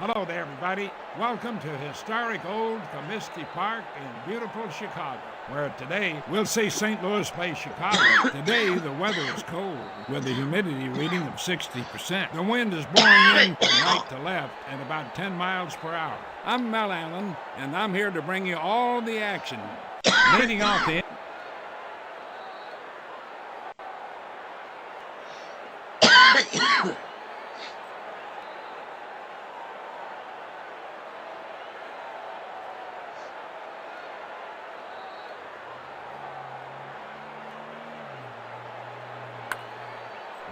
Hello there, everybody. Welcome to historic old Comiskey Park in beautiful Chicago, where today we'll see St. Louis play Chicago. Today, the weather is cold, with a humidity reading of 60%. The wind is blowing in from right to left at about 10 miles per hour. I'm Mel Allen, and I'm here to bring you all the action. Leading off the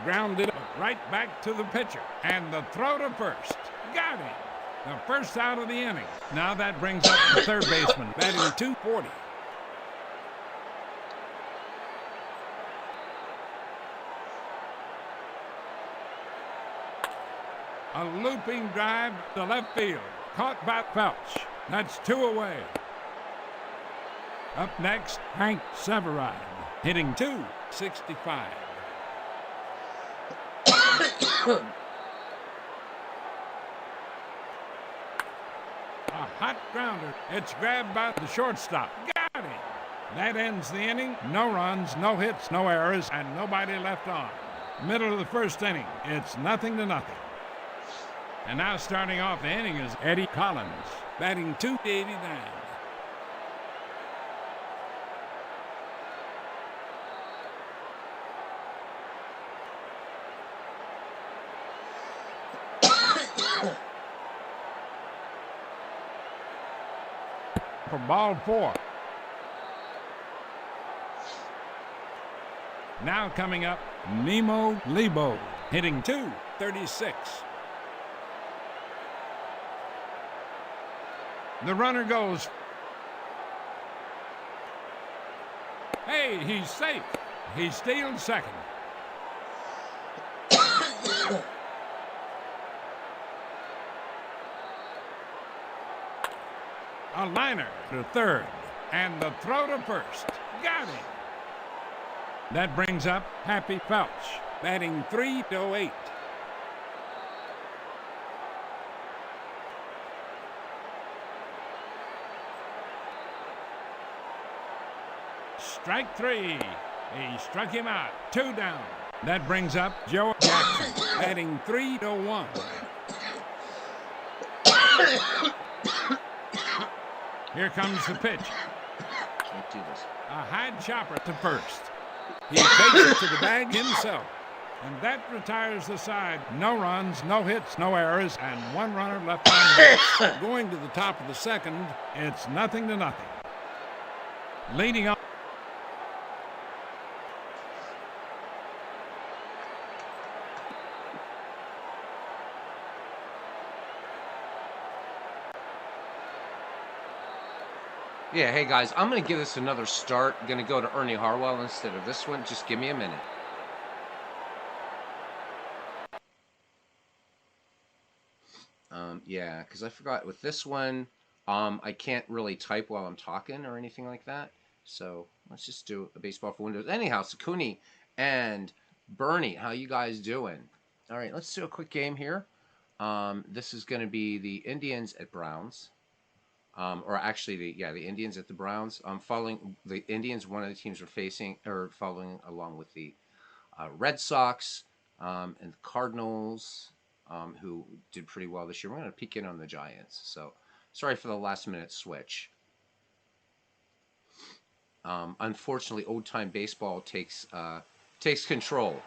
grounded right back to the pitcher. And the throw to first. Got him. The first out of the inning. Now that brings up the third baseman, batting .240. A looping drive to left field. Caught by Felch. That's 2 away. Up next, Hank Severide, hitting .265. A hot grounder. It's grabbed by the shortstop. Got him. That ends the inning. No runs, no hits, no errors, and nobody left on. Middle of the first inning. It's 0-0. And now starting off the inning is Eddie Collins, batting .289. For ball 4. Now coming up, Nemo Lebo, hitting .236. The runner goes. Hey, he's safe. He steals second. A liner to third, and the throw to first. Got him. That brings up Happy Felch, batting .308. Strike 3. He struck him out. 2 down. That brings up Joe Jackson, batting .301. Here comes the pitch. Can't do this. A high chopper to first. He takes it to the bag himself. And that retires the side. No runs, no hits, no errors, and 1 runner left on base. Going to the top of the second, it's 0-0. Leading up. Yeah, hey guys, I'm going to give this another start. I'm going to go to Ernie Harwell instead of this one. Just give me a minute. Yeah, because I forgot with this one, I can't really type while I'm talking or anything like that. So let's just do a baseball for Windows. Anyhow, Sakuni and Bernie, how you guys doing? All right, let's do a quick game here. This is going to be the Indians at Browns. Or actually, the Indians at the Browns. Following the Indians, one of the teams we're following along with the Red Sox and the Cardinals, who did pretty well this year. We're going to peek in on the Giants. So, sorry for the last-minute switch. Unfortunately, old-time baseball takes control.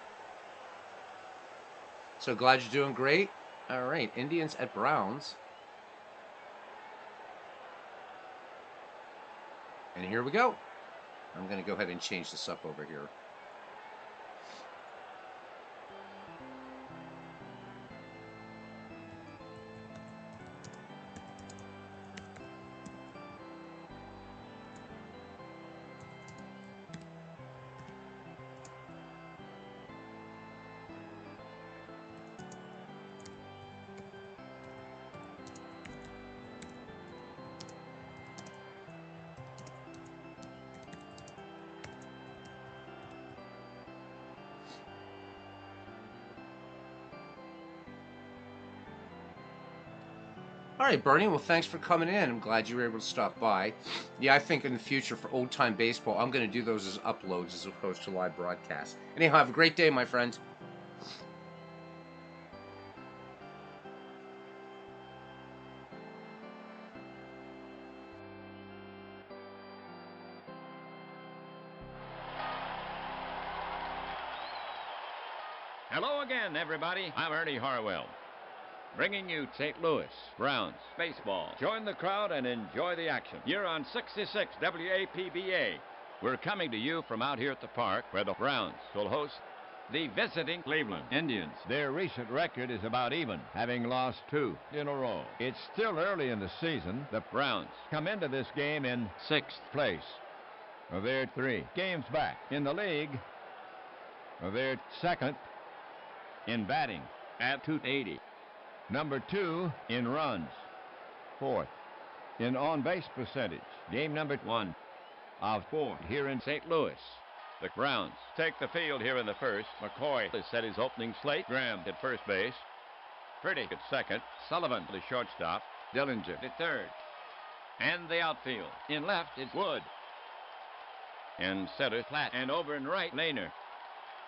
So glad you're doing great. All right, Indians at Browns. And here we go. I'm going to go ahead and change this up over here. All right, Bernie. Well, thanks for coming in. I'm glad you were able to stop by. Yeah, I think in the future for old time baseball, I'm going to do those as uploads as opposed to live broadcasts. Anyhow, have a great day, my friend. Hello again, everybody. I'm Ernie Harwell, bringing you St. Louis Browns baseball. Join the crowd and enjoy the action. You're on 66 WAPBA. We're coming to you from out here at the park where the Browns will host the visiting Cleveland Indians. Their recent record is about even, having lost 2 in a row. It's still early in the season. The Browns come into this game in 6th place. They're 3 games back in the league. They're 2nd in batting at 280. Number 2 in runs. 4th in on-base percentage. Game number 1 of 4 here in St. Louis. The Browns take the field here in the first. McCoy has set his opening slate. Graham at first base. Purdy at second. Sullivan the shortstop. Dillinger at third. And the outfield. In left is Wood. In center, Platt. And over in right, Lehner.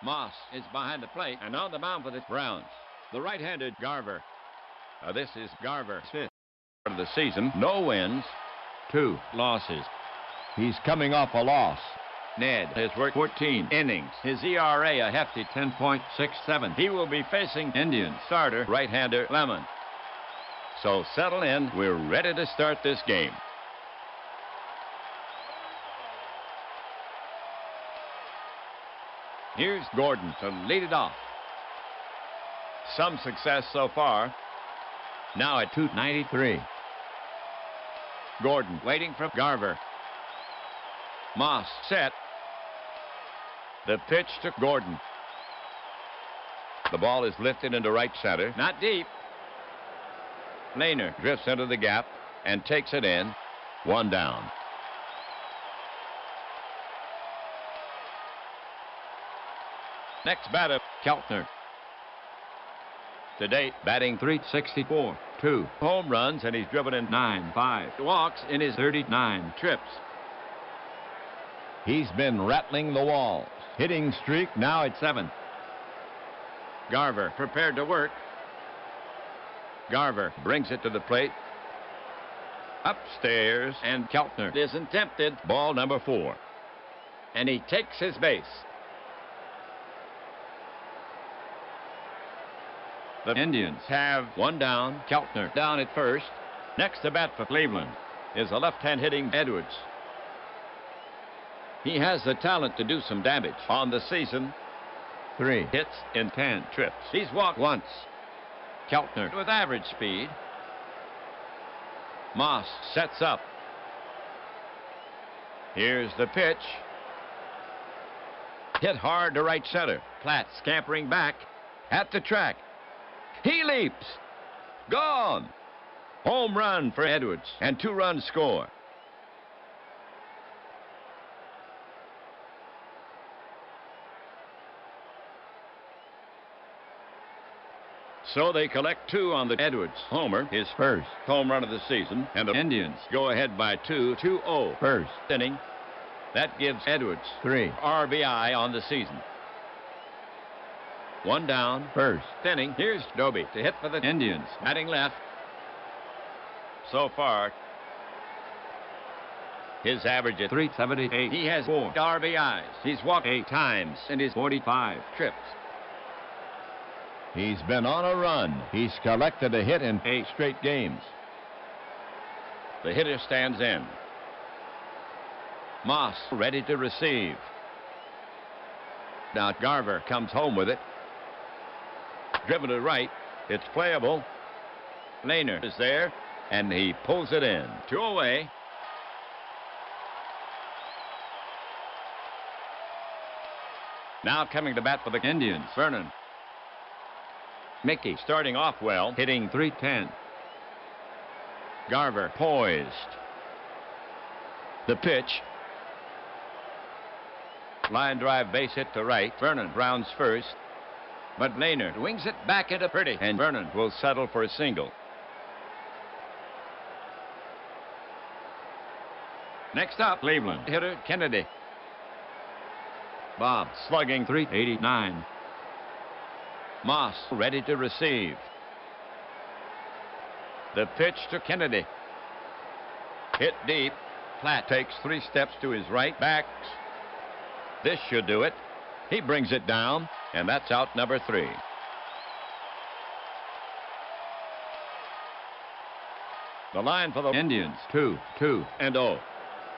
Moss is behind the plate and on the mound for the Browns. The right-handed Garver. This is Garver's 5th of the season. No wins, 2 losses. He's coming off a loss. Ned has worked 14 innings. His ERA a hefty 10.67. He will be facing Indian starter right-hander Lemon. So settle in. We're ready to start this game. Here's Gordon to lead it off. Some success so far. Now at 293. Gordon waiting for Garver. Moss set. The pitch to Gordon. The ball is lifted into right center. Not deep. Lehner drifts into the gap and takes it in. 1 down. Next batter, Keltner. To date, batting .364, 2 home runs, and he's driven in 5 walks in his 39 trips. He's been rattling the walls. Hitting streak now at 7. Garver prepared to work. Garver brings it to the plate. Upstairs, and Keltner isn't tempted. Ball number 4. And he takes his base. The Indians have 1 down. Keltner down at first. Next to bat for Cleveland is a left-hand hitting Edwards. He has the talent to do some damage on the season. 3 hits in 10 trips. He's walked once. Keltner with average speed. Moss sets up. Here's the pitch. Hit hard to right center. Platt scampering back at the track. He leaps. Gone. Home run for Edwards, and 2 runs score. So they collect 2 on the Edwards homer, his first home run of the season, and the Indians go ahead by 2-0 first inning. That gives Edwards 3 RBI on the season. 1 down, first inning. Here's Doby to hit for the Indians, batting left. So far, his average at .378. He has 4 RBIs. He's walked 8 times in his 45 trips. He's been on a run. He's collected a hit in 8 straight games. The hitter stands in. Moss ready to receive. Now Garver comes home with it. Driven to right. It's playable. Lehner is there, and he pulls it in. 2 away. Now coming to bat for the Indians, Vernon. Mickey starting off well, hitting .310. Garver poised. The pitch. Line drive base hit to right. Vernon rounds first. But Lehner wings it back into Purdy, and Vernon will settle for a single. Next up, Cleveland hitter Kennedy. Bob slugging .389. Moss ready to receive. The pitch to Kennedy. Hit deep. Platt takes 3 steps to his right, backs. This should do it. He brings it down, and that's out number 3. The line for the Indians, 2-2-0.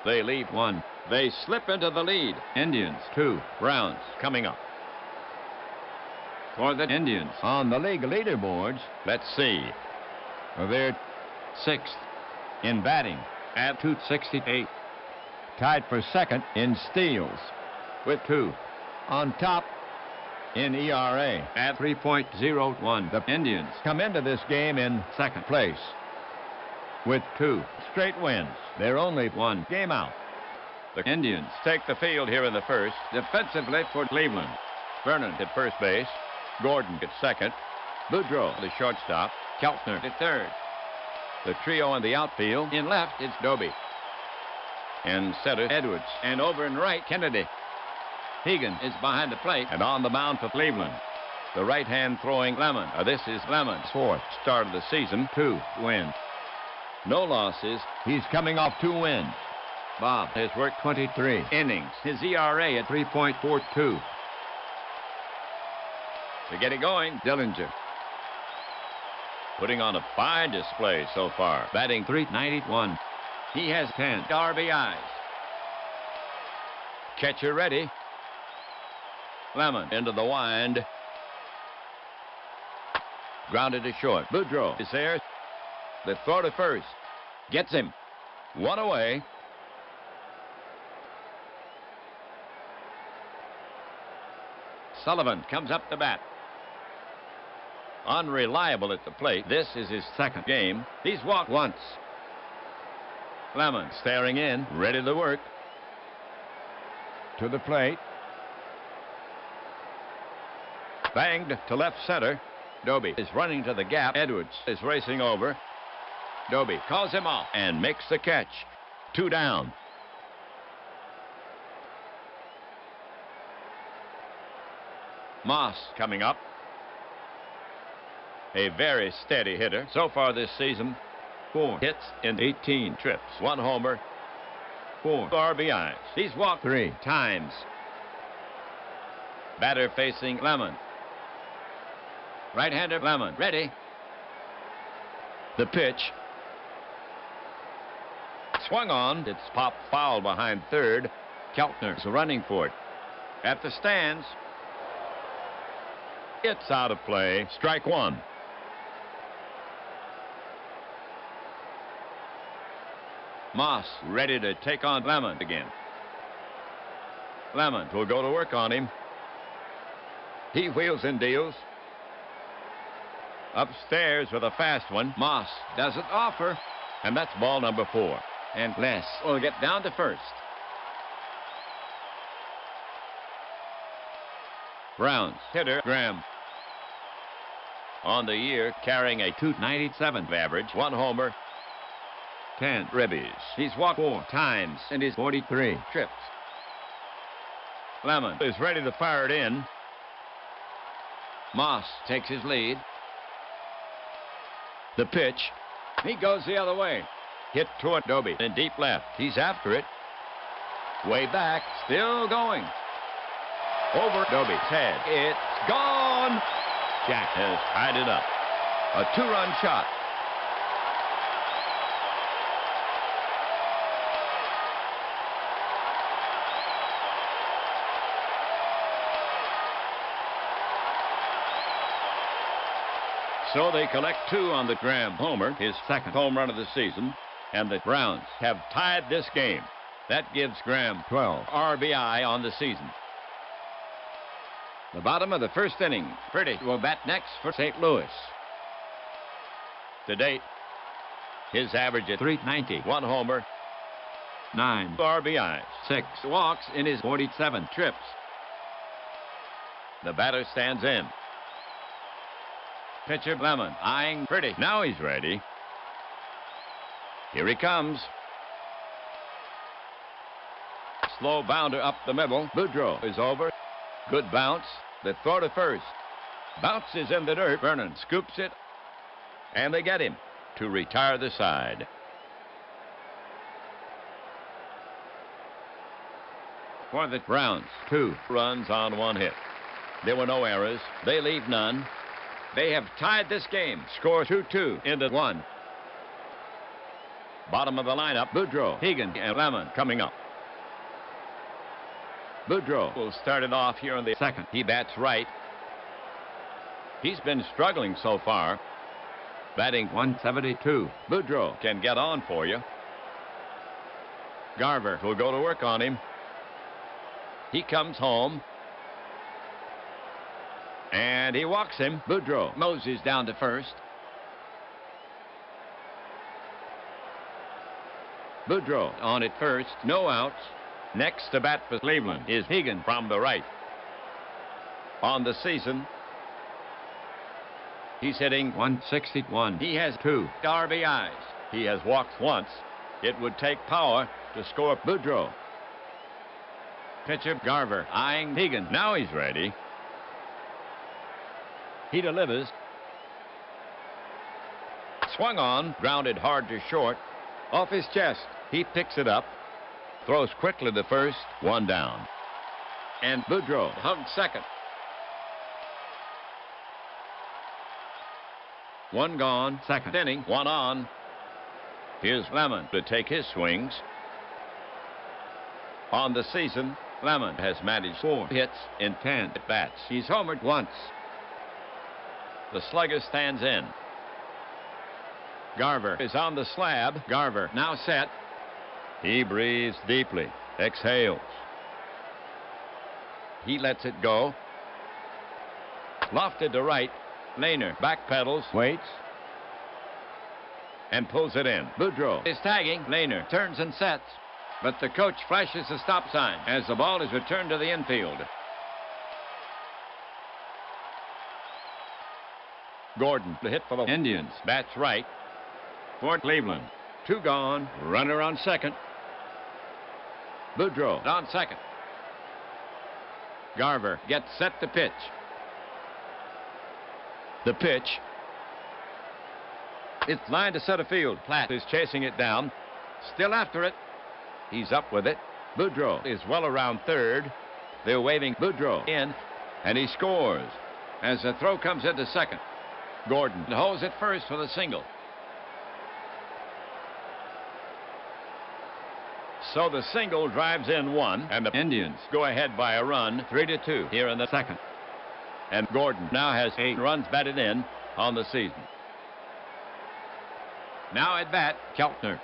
They lead 1. They slip into the lead. Indians, 2. Browns coming up. For the Indians on the league leaderboards, let's see. They're 6th in batting at .268. Tied for 2nd in steals with 2. On top in ERA at 3.01. The Indians come into this game in 2nd place with 2 straight wins. They're only 1 game out. The Indians take the field here in the first. Defensively for Cleveland. Vernon at first base. Gordon at 2nd. Boudreau, the shortstop. Keltner at 3rd. The trio in the outfield. In left, it's Doby. In center, Edwards. And over in right, Kennedy. Hegan is behind the plate and on the mound for Cleveland. The right-hand throwing Lemon. This is Lemon's 4th start of the season. 2 wins. No losses. He's coming off 2 wins. Bob has worked 23 innings. His ERA at 3.42. To get it going, Dillinger. Putting on a fine display so far. Batting .391. He has 10 RBIs. Catcher ready. Lemon into the wind. Grounded to short. Boudreau is there. The throw to first. Gets him. 1 away. Sullivan comes up to bat. Unreliable at the plate. This is his 2nd game. He's walked once. Lemon staring in, ready to work. To the plate. Banged to left center. Doby is running to the gap. Edwards is racing over. Doby calls him off and makes the catch. 2 down. Moss coming up. A very steady hitter so far this season. 4 hits in 18 trips. 1 homer. 4 RBIs. He's walked 3 times. Batter facing Lemon. Right-hander Lemon ready. The pitch. Swung on. It's popped foul behind 3rd. Keltner's running for it. At the stands. It's out of play. Strike 1. Moss ready to take on Lemon again. Lemon will go to work on him. He wheels and deals. Upstairs with a fast one. Moss doesn't offer. And that's ball number 4. And Les will get down to first. Browns hitter Graham. On the year, carrying a .297 average. 1 homer. 10 ribbies. He's walked 4 times in his 43 trips. Lemon is ready to fire it in. Moss takes his lead. The pitch. He goes the other way. Hit toward Doby in deep left. He's after it. Way back. Still going. Over Doby's head. It's gone. Jack has tied it up. A 2-run shot. So they collect 2 on the Graham homer, his 2nd home run of the season, and the Browns have tied this game. That gives Graham 12 RBI on the season. The bottom of the 1st inning. Purdy will bat next for St. Louis. To date, his average at .390. 1 homer, 9 RBIs, 6 walks in his 47 trips. The batter stands in. Pitcher Lemon eyeing Purdy. Now he's ready. Here he comes. slow bounder up the middle. Boudreau is over. Good bounce. The throw to first. Bounces in the dirt. Vernon scoops it. And they get him to retire the side. For the Browns, 2 runs on 1 hit. There were no errors. They leave none. They have tied this game. Score 2-2 into 1. Bottom of the lineup, Boudreau, Hegan, and Lemon coming up. Boudreau will start it off here in the second. He bats right. He's been struggling so far. Batting 172. Boudreau can get on for you. Garver will go to work on him. He comes home. And he walks him. Boudreau moses down to first. Boudreau on at first. No outs. Next to bat for Cleveland is Hegan from the right. On the season, he's hitting 161. He has 2 RBIs. He has walked once. It would take power to score Boudreau. Pitcher Garver eyeing Hegan. Now he's ready. He delivers. Swung on, grounded hard to short. Off his chest. He picks it up. Throws quickly to first. 1 down. And Boudreau hugs second. 1 gone. Second inning. 1 on. Here's Lemon to take his swings. On the season, Lemon has managed 4 hits in 10 at-bats. He's homered once. The slugger stands in. Garver is on the slab. Garver now set. He breathes deeply. Exhales. He lets it go. Lofted to right. Lehner backpedals. Waits. And pulls it in. Boudreau is tagging. Lehner turns and sets. But the coach flashes the stop sign as the ball is returned to the infield. Gordon, the hit for the Indians. Bats right for Cleveland. 2 gone. Runner on second. Boudreau on second. Garver gets set to pitch. The pitch. It's lined to center field. Platt is chasing it down. Still after it. He's up with it. Boudreau is well around third. They're waving Boudreau in, and he scores as the throw comes into second. Gordon holds it first for the single. So the single drives in 1, and the Indians go ahead by a run, 3-2 here in the second. And Gordon now has 8 runs batted in on the season. Now at bat, Keltner.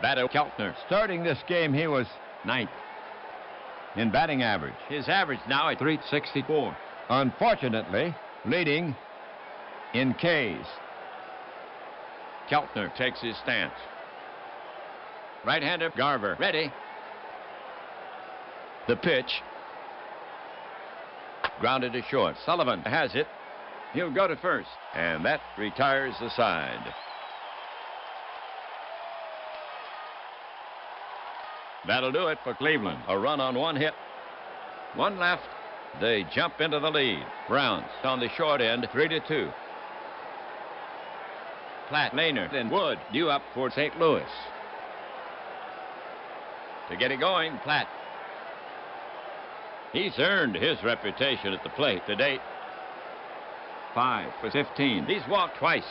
Batter Keltner. Starting this game, he was 9th in batting average. His average now at .364. Unfortunately, leading in Ks. Keltner takes his stance. Right-hander Garver ready. The pitch. Grounded to short. Sullivan has it. He'll go to first. And that retires the side. That'll do it for Cleveland. A run on 1 hit. 1 left. They jump into the lead. Browns on the short end, 3-2. Platt, Lehner, and Wood due up for St. Louis. To get it going, Platt. He's earned his reputation at the plate to date. 5 for 15. He's walked twice.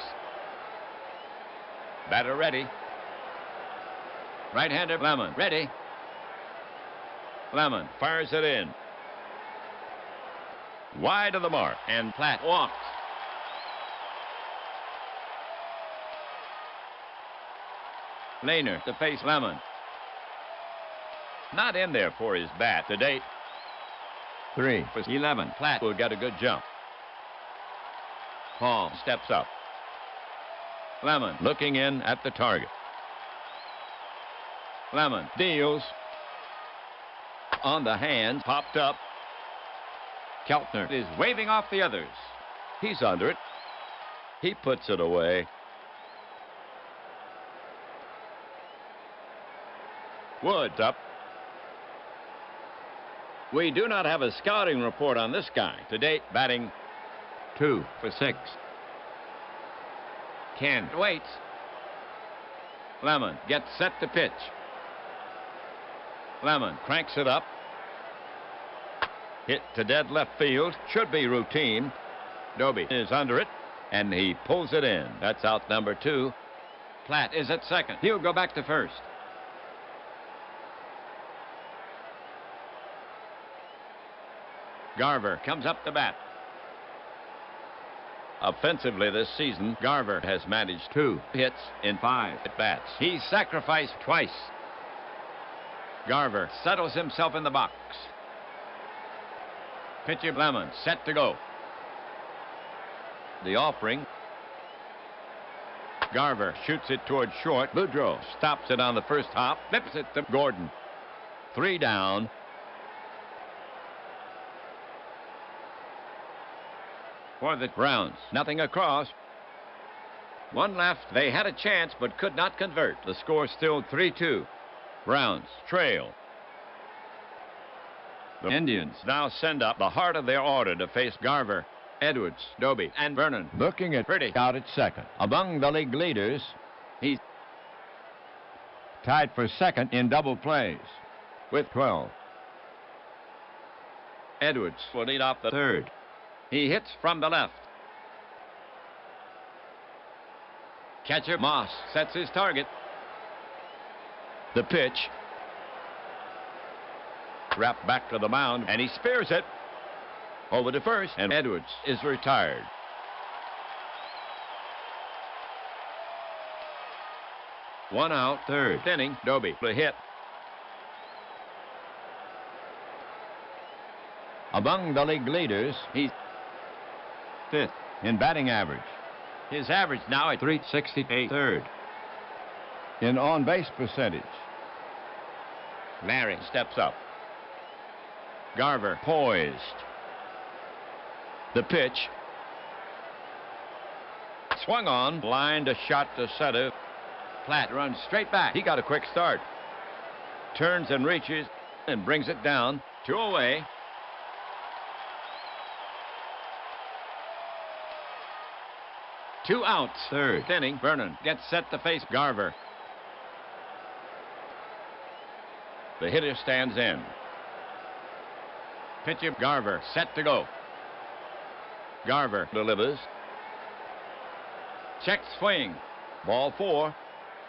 Batter ready. Right-hander Lemon ready. Lemon fires it in. Wide of the mark, and Platt walks. Lehner to face Lemon. Not in there for his bat to date. 3 for 11. Platt will get a good jump. Paul steps up. Lemon looking in at the target. Lemon deals. On the hand, popped up. Keltner is waving off the others. He's under it. He puts it away. Wood's up. We do not have a scouting report on this guy. To date, batting 2 for 6. Ken waits. Lemon gets set to pitch. Lemon cranks it up. Hit to dead left field. Should be routine. Doby is under it, and he pulls it in. That's out number 2. Platt is at second. He'll go back to first. Garver comes up to bat. Offensively this season, Garver has managed 2 hits in 5 at-bats. He's sacrificed twice. Garver settles himself in the box. Pitcher Lemon set to go. The offering. Garver shoots it toward short. Boudreau stops it on the first hop. Flips it to Gordon. 3 down. For the Browns, nothing across. 1 left. They had a chance but could not convert. The score still 3-2. Browns trail. The Indians now send up the heart of their order to face Garver, Edwards, Doby, and Vernon. Looking at Pretty out at second. Among the league leaders, he's tied for second in double plays with 12. Edwards will lead off the third. He hits from the left. Catcher Moss sets his target. The pitch. Wrapped back to the mound, and he spears it over to first, and Edwards is retired. One out, third inning. Doby the hit. Among the league leaders, he's 5th in batting average. His average now at .368. Third in on-base percentage. Larry steps up. Garver poised. The pitch. Swung on. Lined a shot to center. Platt runs straight back. He got a quick start. Turns and reaches and brings it down. 2 away. Two outs. Third inning. Vernon gets set to face Garver. The hitter stands in. Pitcher Garver set to go. Garver delivers. Check swing. Ball 4.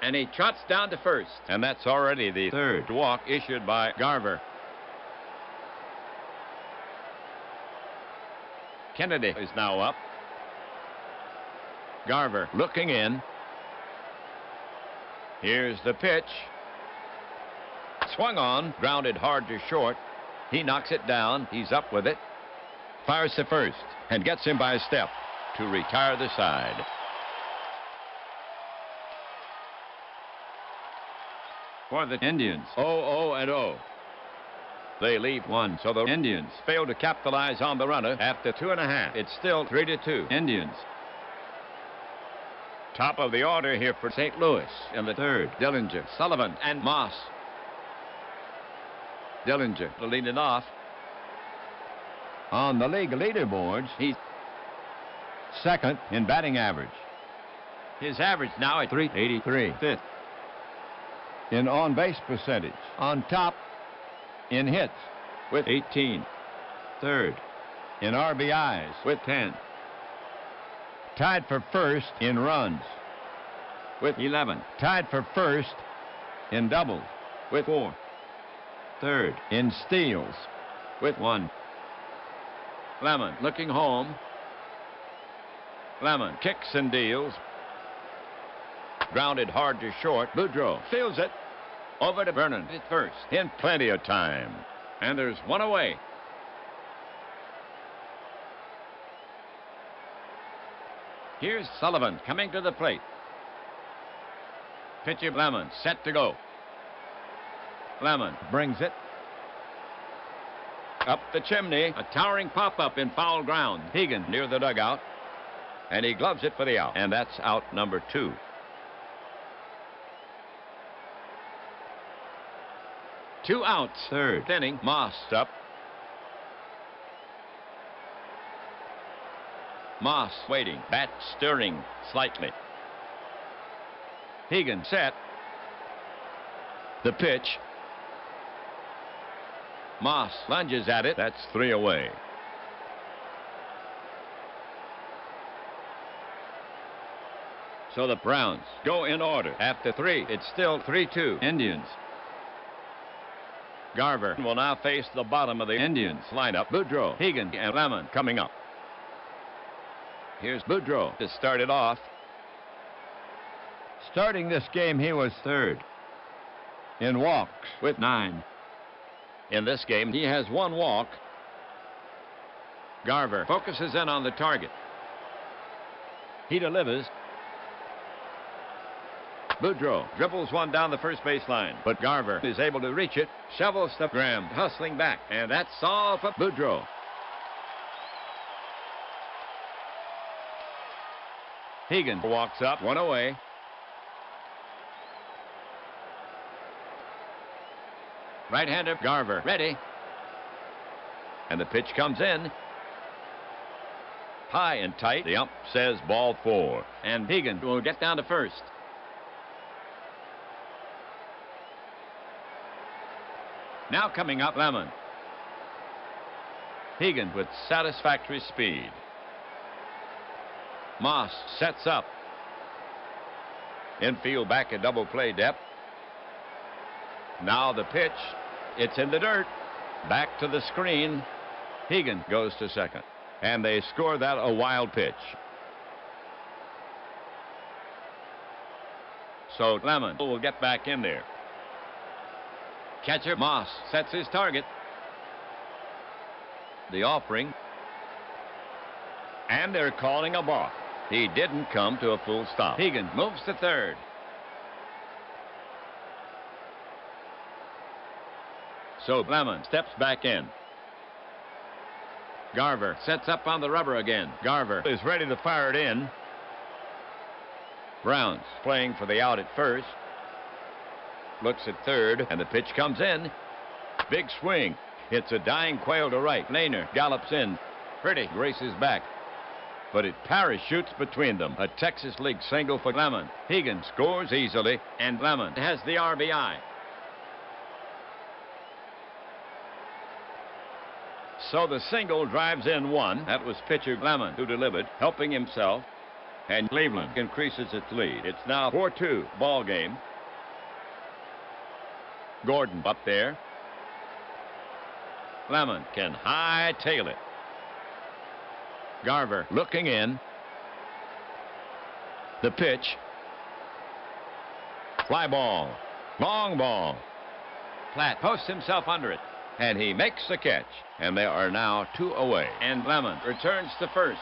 And he trots down to first. And that's already the third walk issued by Garver. Kennedy is now up. Garver looking in. Here's the pitch. Swung on, grounded hard to short. He knocks it down. He's up with it. Fires to first and gets him by a step to retire the side. For the Indians, 0-0-0. They leave 1, so the Indians fail to capitalize on the runner after 2.5. It's still 3-2. Indians. Top of the order here for St. Louis in the third. Dillinger, Sullivan, and Moss. Dillinger leading off. On the league leaderboards, he's second in batting average. His average now at .383. Fifth in on-base percentage. On top in hits with 18. Third in RBIs with 10. Tied for first in runs with 11. Tied for first in doubles with 4. Third in steals with 1. Lemon looking home. Lemon kicks and deals. Grounded hard to short. Boudreau fields it. Over to Vernon at first in plenty of time. And there's 1 away. Here's Sullivan coming to the plate. Pitcher Lemon set to go. Lemon brings it up the chimney. A towering pop-up in foul ground. Hegan near the dugout. And he gloves it for the out. And that's out number 2. Two outs. Third inning. Moss up. Moss waiting, bat stirring slightly. Hegan set. The pitch. Moss lunges at it. That's 3 away. So the Browns go in order. After 3, it's still 3-2 Indians. Garver will now face the bottom of the Indians lineup. Boudreau, Hegan, and Lemon coming up. Here's Boudreau to start it off. Starting this game, he was 3rd in walks with 9. In this game, he has 1 walk. Garver focuses in on the target. He delivers. Boudreau dribbles one down the first baseline, but Garver is able to reach it. Shovels to Graham, hustling back, and that's all for Boudreau. Hegan walks up, 1 away. Right-hander Garver ready. And the pitch comes in. High and tight. The ump says ball 4. And Hegan will get down to first. Now coming up, Lemon. Hegan with satisfactory speed. Moss sets up. Infield back at double play depth. Now the pitch. It's in the dirt. Back to the screen. Hegan goes to second. And they score that a wild pitch. So Lemon will get back in there. Catcher Moss sets his target. The offering. And they're calling a balk. He didn't come to a full stop. Hegan moves to third. So Lemon steps back in. Garver sets up on the rubber again. Garver is ready to fire it in. Browns playing for the out at first. Looks at third, and the pitch comes in. Big swing. It's a dying Quail to right. Lehner gallops in. Pretty races back. But it parachutes between them. A Texas League single for Lemon. Hegan scores easily, and Lemon has the RBI. So the single drives in 1. That was pitcher Lemon who delivered, helping himself. And Cleveland increases its lead. It's now 4-2 ball game. Gordon up there. Lemon can hightail it. Garver looking in. The pitch. Fly ball. Long ball. Platt posts himself under it. And he makes the catch. And they are now 2 away. And Lemon returns to first.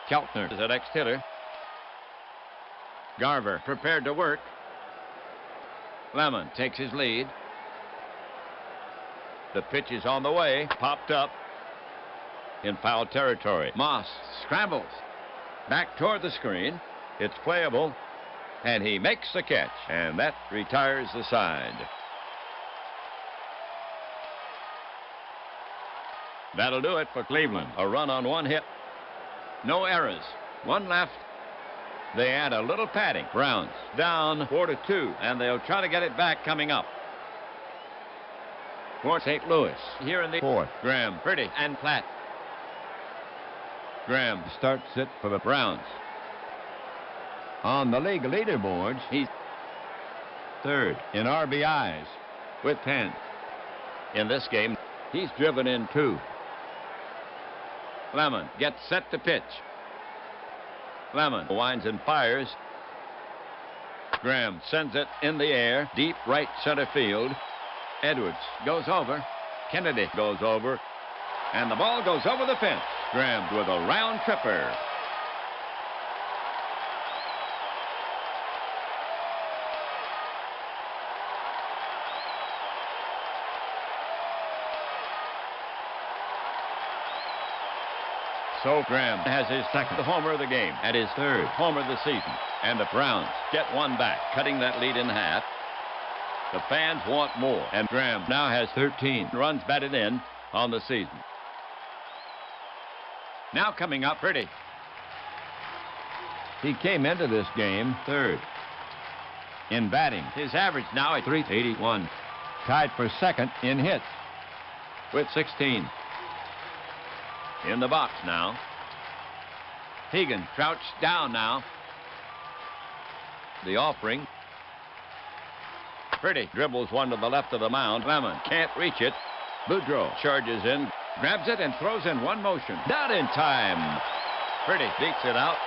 Keltner is the next hitter. Garver prepared to work. Lemon takes his lead. The pitch is on the way. Popped up. In foul territory. Moss scrambles. Back toward the screen. It's playable. And he makes the catch. And that retires the side. That'll do it for Cleveland. A run on 1 hit. No errors. 1 left. They add a little padding. Browns down 4-2, and they'll try to get it back coming up. For St. Louis, here in the 4th, Graham, Pretty, and Platt. Graham starts it for the Browns. On the league leaderboards, he's 3rd in RBIs with 10. In this game, he's driven in 2. Lemon gets set to pitch. Lemon winds and fires. Graham sends it in the air, deep right center field. Edwards goes over. Kennedy goes over. And the ball goes over the fence. Graham with a round tripper. So Graham has his 2nd homer of the game and his 3rd homer of the season. And the Browns get 1 back, cutting that lead in half. The fans want more, and Graham now has 13 runs batted in on the season. Now coming up, Pretty. He came into this game third. In batting, his average now at .381. Tied for second in hits with 16. In the box now. Hegan crouched down now. The offering. Pretty dribbles one to the left of the mound. Lemon can't reach it. Boudreau charges in, grabs it, and throws in one motion. Not in time. Pretty beats it out.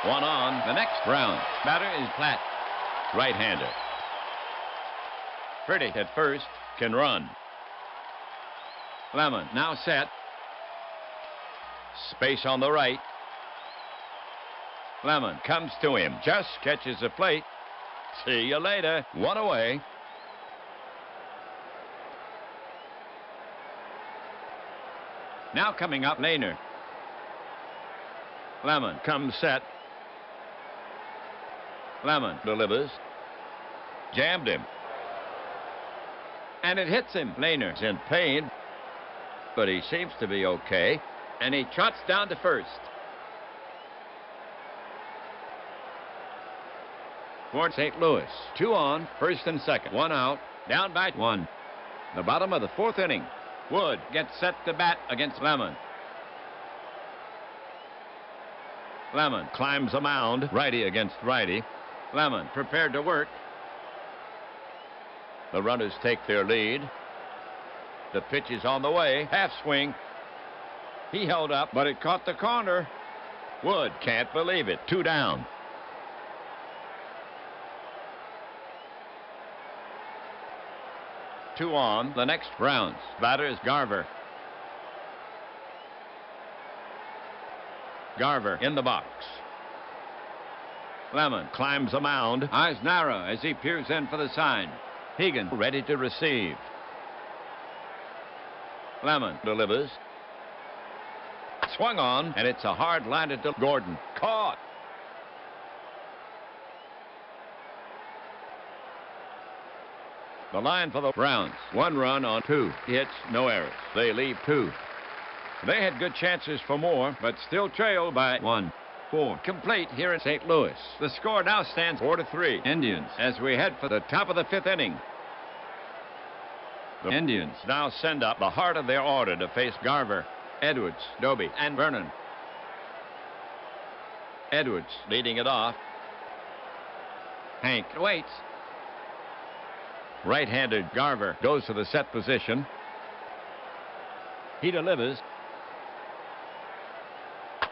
One on. The next round. Batter is Platt. Right-hander. Pretty at first can run. Lemon now set. Space on the right. Lemon comes to him. Just catches the plate. See you later. One away. Now coming up, Lehner. Lemon comes set. Lemon delivers. Jammed him. And it hits him. Lehner's in pain, but he seems to be okay. And he trots down to first. For St. Louis. 2 on, first and second. 1 out, down by 1. The bottom of the 4th inning. Wood gets set to bat against Lemon. Lemon climbs a mound, righty against righty. Lemon prepared to work. The runners take their lead. The pitch is on the way. Half swing. He held up, but it caught the corner. Wood can't believe it. 2 down. Two on. The next rounds. Batter is Garver. Garver in the box. Lemon climbs a mound. Eyes narrow as he peers in for the sign. Hegan ready to receive. Lemon delivers. Swung on, and it's a hard liner to Gordon. Caught. The line for the Browns. 1 run on 2 hits, no errors. They leave 2. They had good chances for more, but still trail by 1. 4 complete here in St. Louis. The score now stands 4-3. Indians as we head for the top of the 5th inning. The Indians now send up the heart of their order to face Garver, Edwards, Doby, and Vernon. Edwards leading it off. Hank waits. Right-handed Garver goes to the set position. He delivers.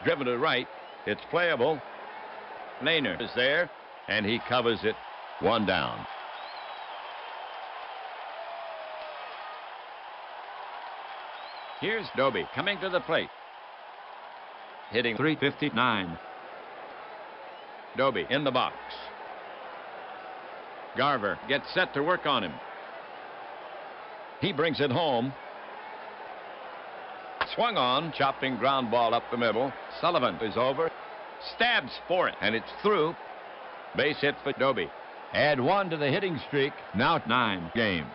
Driven to right. It's playable. Lehner is there, and he covers it. 1 down. Here's Doby coming to the plate. Hitting .359. Doby in the box. Garver gets set to work on him. He brings it home. Swung on, chopping ground ball up the middle. Sullivan is over. Stabs for it, and it's through. Base hit for Doby. Add 1 to the hitting streak. Now 9 games.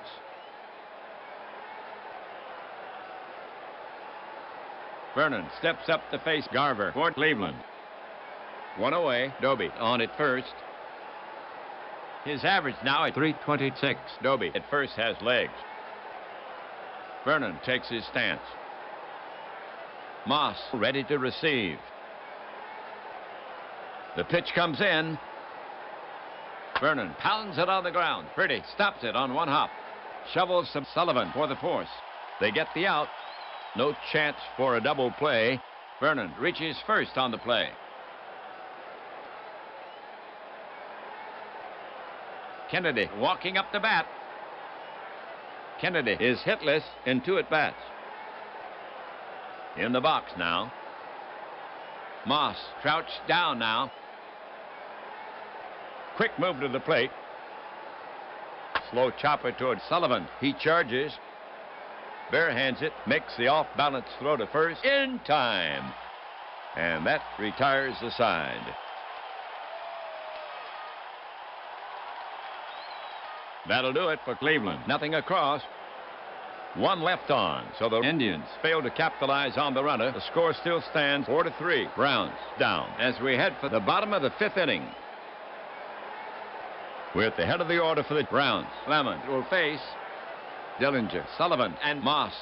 Vernon steps up to face Garver for Cleveland. 1 away. Doby on at first. His average now at .326. Doby at first has legs. Vernon takes his stance. Moss ready to receive. The pitch comes in. Vernon pounds it on the ground. Pretty stops it on 1 hop. Shovels to Sullivan for the force. They get the out. No chance for a double play. Vernon reaches first on the play. Kennedy walking up the bat. Kennedy is hitless in 2 at-bats. In the box now. Moss crouched down now. Quick move to the plate. Slow chopper toward Sullivan. He charges. Barehands it. Makes the off-balance throw to first in time. And that retires the side. That'll do it for Cleveland. Nothing across. One left on, so the Indians failed to capitalize on the runner. The score still stands 4-3. Browns down as we head for the bottom of the 5th inning. We're at the head of the order for the Browns. Lemon will face Dillinger, Sullivan, and Moss.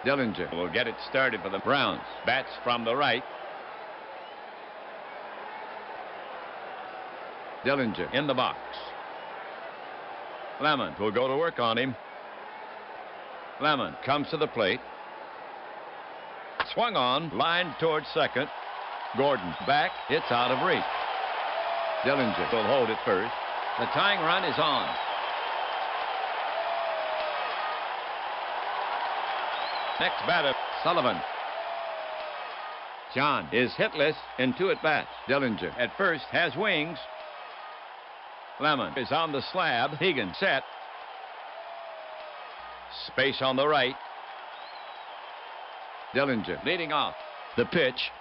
Dillinger will get it started for the Browns. Bats from the right. Dillinger in the box. Lemon will go to work on him. Lemon comes to the plate. Swung on, lined towards second. Gordon back. It's out of reach. Dillinger will hold it first. The tying run is on. Next batter, Sullivan. John is hitless in 2 at-bats. Dillinger at first has wings. Lemon is on the slab. Hegan set. Space on the right. Dillinger leading off. The pitch.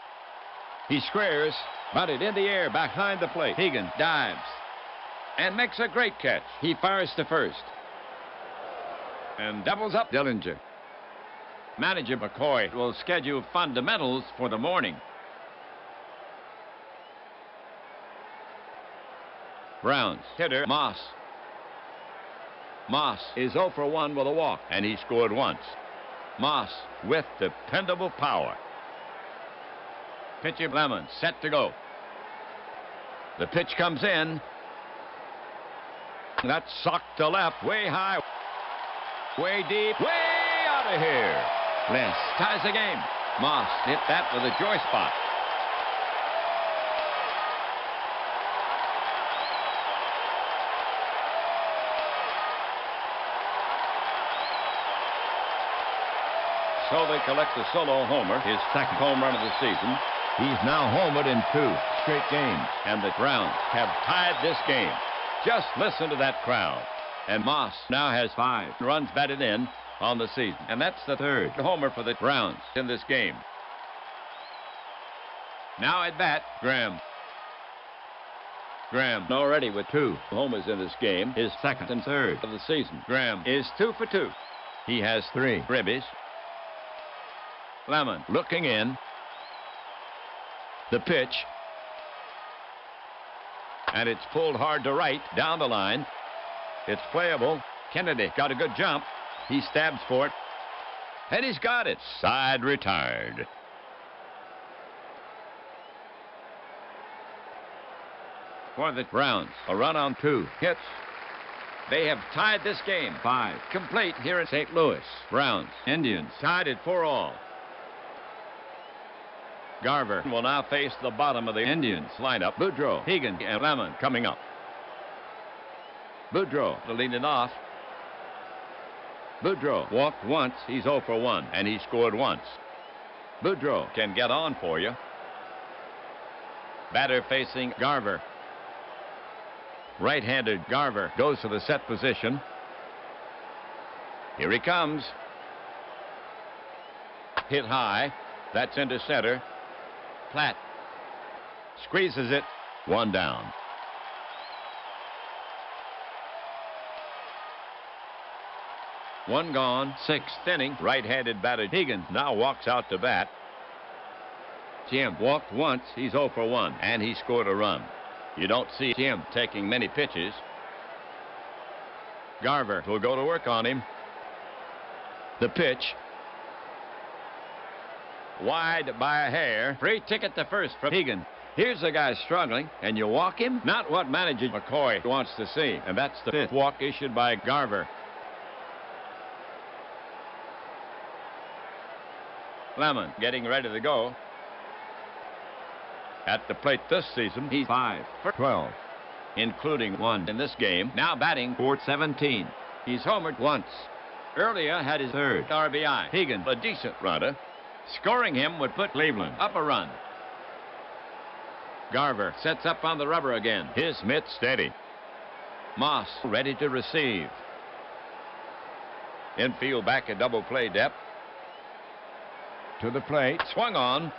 He squares, bunted in the air behind the plate. Hegan dives and makes a great catch. He fires to first and doubles up Dillinger. Manager McCoy will schedule fundamentals for the morning. Browns hitter Moss. Moss is 0 for 1 with a walk, and he scored once. Moss with dependable power. Pitcher Lemon set to go. The pitch comes in. That's socked to left, way high, way deep, way out of here. Les ties the game. Moss hit that with a joy spot. So they collect the solo homer, his 2nd home run of the season. He's now homered in 2 straight games, and the Browns have tied this game. Just listen to that crowd. And Moss now has 5 runs batted in on the season, and that's the 3rd homer for the Browns in this game. Now at bat, Graham. Graham already with 2 homers in this game, his 2nd and 3rd of the season. Graham is 2 for 2. He has 3 ribbies. Lemon looking in. The pitch. And it's pulled hard to right down the line. It's playable. Kennedy got a good jump. He stabs for it. And he's got it. Side retired. For the Browns, a run on 2 hits. They have tied this game 5 complete here in St. Louis. Browns, Indians tied at 4-all. Garver will now face the bottom of the Indians lineup. Boudreau, Hegan, and Lemon coming up. Boudreau to lead it off. Boudreau walked once. He's 0 for 1, and he scored once. Boudreau can get on for you. Batter facing Garver. Right-handed Garver goes to the set position. Here he comes. Hit high. That's into center. Platt squeezes it. 1 down. One gone. 6th inning. Right-handed batter Hegan now walks out to bat. Jim walked once. He's 0 for 1, and he scored a run. You don't see Jim taking many pitches. Garver will go to work on him. The pitch. Wide by a hair. Free ticket to first from Hegan. Here's a guy struggling, and you walk him? Not what manager McCoy wants to see. And that's the 5th walk issued by Garver. Lemon getting ready to go. At the plate this season, he's 5 for 12, including 1 in this game. Now batting for 17. He's homered once. Earlier had his 3rd RBI. Hegan, a decent runner. Scoring him would put Cleveland up a run. Garver sets up on the rubber again. His mitt steady. Moss ready to receive. Infield back at double play depth. To the plate. Swung on.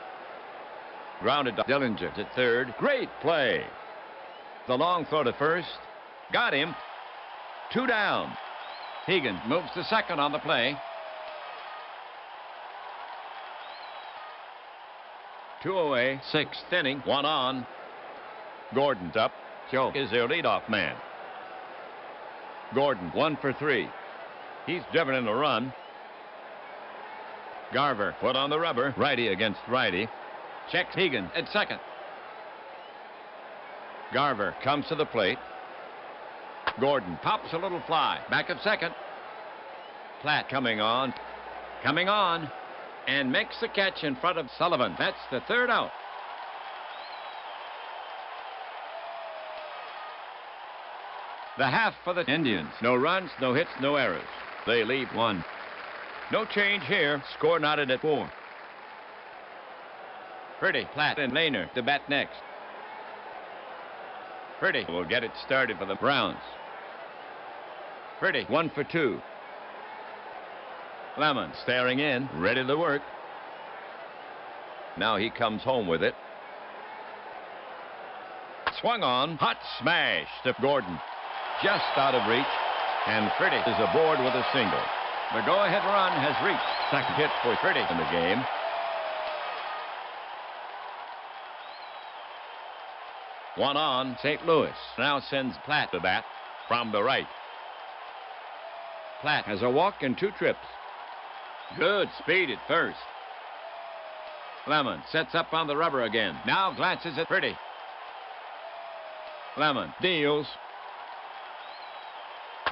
Grounded to Dillinger to 3rd. Great play. The long throw to first. Got him. 2 down. Higgins moves to second on the play. 2 away, 6th inning, 1 on. Gordon's up. Joe is their leadoff man. Gordon, 1 for 3. He's driven in a run. Garver, foot on the rubber, righty against righty. Checks Higgins at second. Garver comes to the plate. Gordon pops a little fly. Back of second. Platt coming on, and makes the catch in front of Sullivan. That's the 3rd out. The half for the Indians. No runs, no hits, no errors. They leave 1. No change here. Score knotted at 4. Purdy, Platt, and Lehner to bat next. Purdy will get it started for the Browns. Purdy, 1 for 2. Lemon staring in, ready to work. Now he comes home with it. Swung on, hot smash to Gordon. Just out of reach, and Purdy is aboard with a single. The go-ahead run has reached second hit for Purdy in the game. One on. St. Louis now sends Platt to bat from the right. Platt has a walk and 2 trips. Good speed at first. Lemon sets up on the rubber again. Now glances at Purdy. Lemon deals.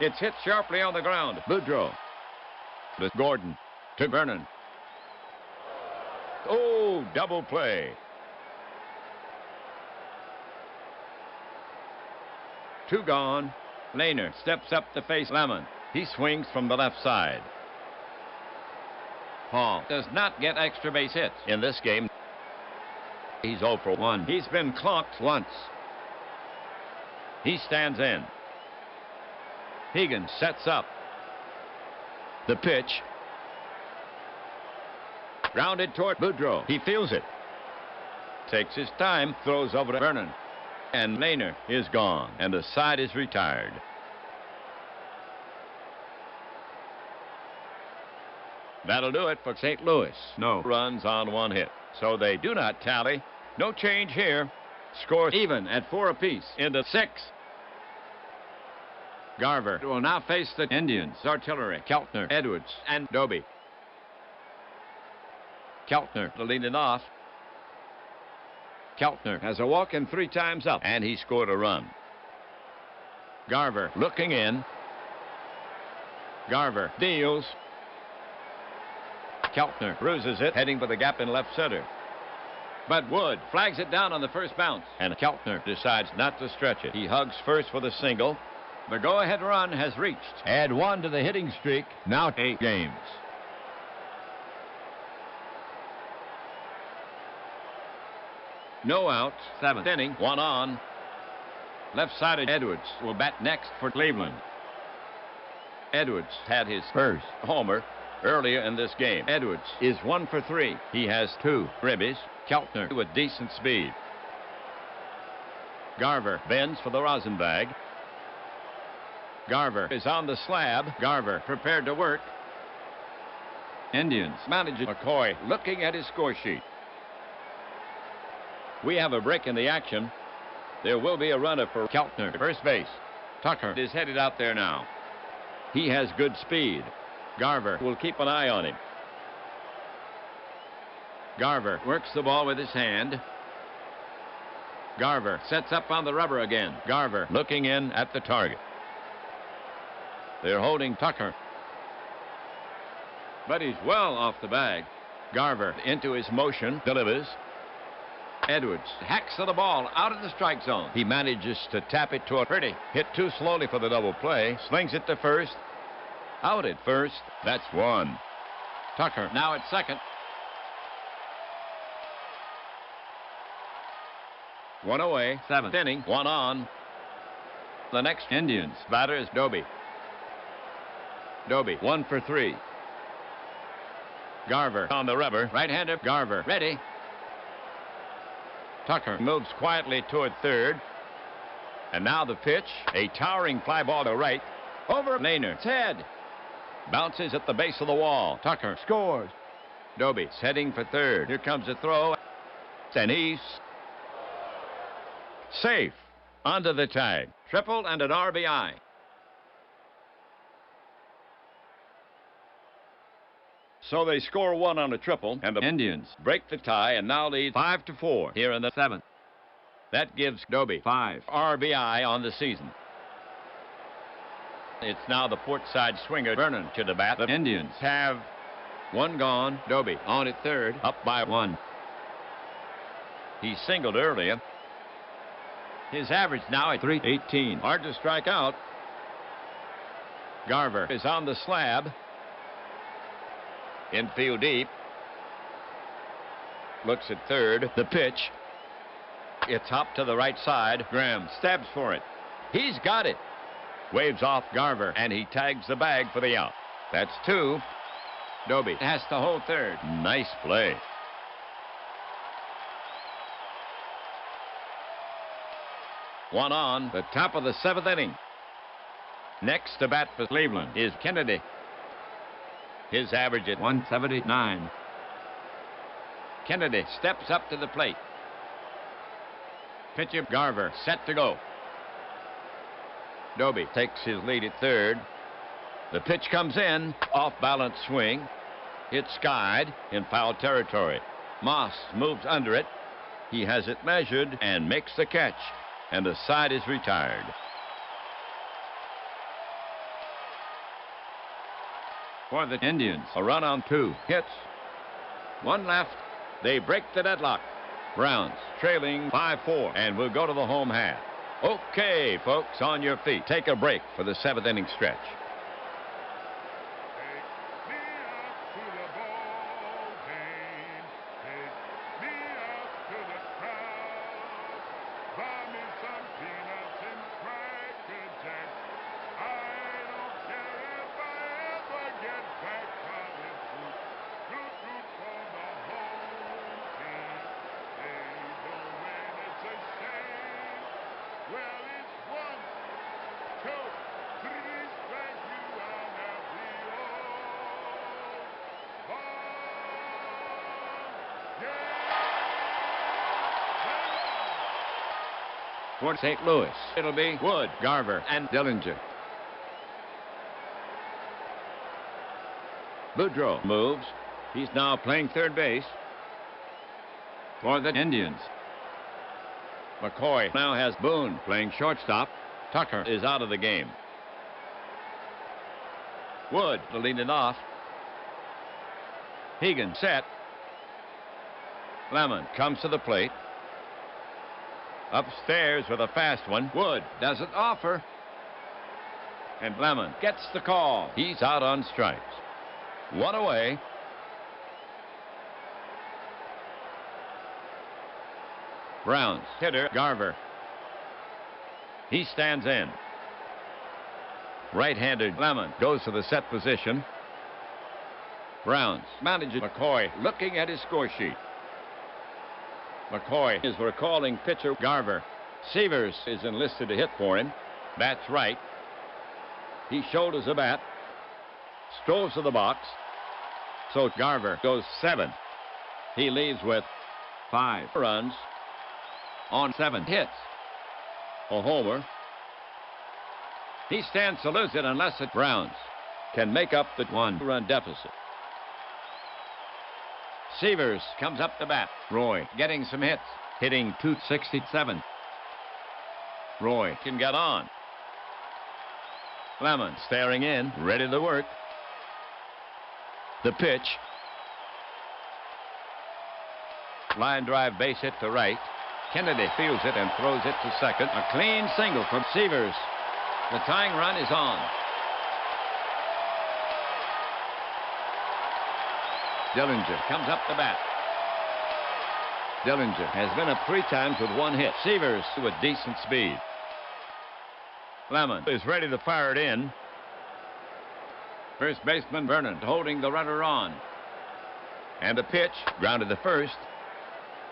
It's hit sharply on the ground. Boudreau with Gordon to Vernon. Oh, double play. 2 gone. Lehner steps up to face Lemon. He swings from the left side. Paul does not get extra base hits in this game. He's 0 for 1. He's been clocked once. He stands in. Higgins sets up. The pitch. Grounded toward Boudreau. He feels it. Takes his time, throws over to Vernon. And Lehner is gone, and the side is retired. That'll do it for St. Louis. No runs on 1 hit, so they do not tally. No change here. Score even at 4 apiece in the 6th. Garver will now face the Indians. Artillery, Keltner, Edwards, and Doby. Keltner to lead it off. Keltner has a walk and 3 times up, and he scored a run. Garver looking in. Garver deals. Keltner bruises it, heading for the gap in left center. But Wood flags it down on the first bounce, and Keltner decides not to stretch it. He hugs first for the single. The go-ahead run has reached. Add 1 to the hitting streak. Now 8 games. No outs. 7th inning. 1 on. Left-sided Edwards will bat next for Cleveland. Edwards had his first homer earlier in this game. Edwards is 1 for 3. He has 2 ribbies. Keltner with decent speed. Garver bends for the Rosenbag. Garver is on the slab. Garver prepared to work. Indians manager McCoy looking at his score sheet. We have a break in the action. There will be a runner for Keltner, first base. Tucker is headed out there now. He has good speed. Garver will keep an eye on him. Garver works the ball with his hand. Garver sets up on the rubber again. Garver looking in at the target. They're holding Tucker. But he's well off the bag. Garver into his motion, delivers. Edwards hacks to the ball out of the strike zone. He manages to tap it to a Purdy. Hit too slowly for the double play. Slings it to first. Out at first. That's 1. Tucker now at second. 1 away. 7th inning. 1 on. The next Indians batter is Doby. Doby 1 for 3. Garver on the rubber. Right-hander Garver ready. Tucker moves quietly toward third. And now the pitch, a towering fly ball to right, over Lehner's head. Bounces at the base of the wall. Tucker scores. Doby's heading for third. Here comes the throw. And he's safe. Onto the tag. Triple and an RBI. So they score one on a triple, and the Indians break the tie and now lead 5-4 here in the seventh. That gives Doby 5 RBI on the season. It's now the port side swinger, Vernon, to the bat. The Indians have one gone. Doby on at third, up by 1. He singled earlier. His average now at .318. Hard to strike out. Garver is on the slab. Infield deep. Looks at third. The pitch. It's hop to the right side. Graham stabs for it. He's got it. Waves off Garver, and he tags the bag for the out. That's 2. Doby has to hold third. Nice play. One on, the top of the 7th inning. Next to bat for Cleveland is Kennedy. His average at .179. Kennedy steps up to the plate. Pitcher Garver set to go. Doby takes his lead at third. The pitch comes in, off-balance swing. It's skied in foul territory. Moss moves under it. He has it measured and makes the catch. And the side is retired. For the Indians, a run on 2 hits. 1 left. They break the deadlock. Browns trailing 5-4 and will go to the home half. Okay, folks, on your feet. Take a break for the 7th inning stretch. For St. Louis, it'll be Wood, Garver, and Dillinger. Boudreau moves. He's now playing third base for the Indians. McCoy now has Boone playing shortstop. Tucker is out of the game. Wood to lead it off. Hegan set. Lemon comes to the plate. Upstairs with a fast one. Wood doesn't offer. And Lemon gets the call. He's out on strikes. 1 away. Browns hitter Garver. He stands in. Right-handed Lemon goes to the set position. Browns manager McCoy looking at his score sheet. McCoy is recalling pitcher Garver. Severs is enlisted to hit for him. That's right. He shoulders the bat. Strolls to the box. So Garver goes 7. He leaves with 5 runs on 7 hits. A homer. He stands to lose it unless the Browns can make up the 1-run deficit. Severs comes up to bat. Roy getting some hits, hitting .267. Roy can get on. Lemon staring in, ready to work. The pitch. Line drive base hit to right. Kennedy fields it and throws it to second. A clean single from Severs. The tying run is on. Dillinger comes up the bat. Dillinger has been up 3 times with 1 hit. Severs with decent speed. Lemon is ready to fire it in. First baseman Vernon holding the runner on. And a pitch grounded to first.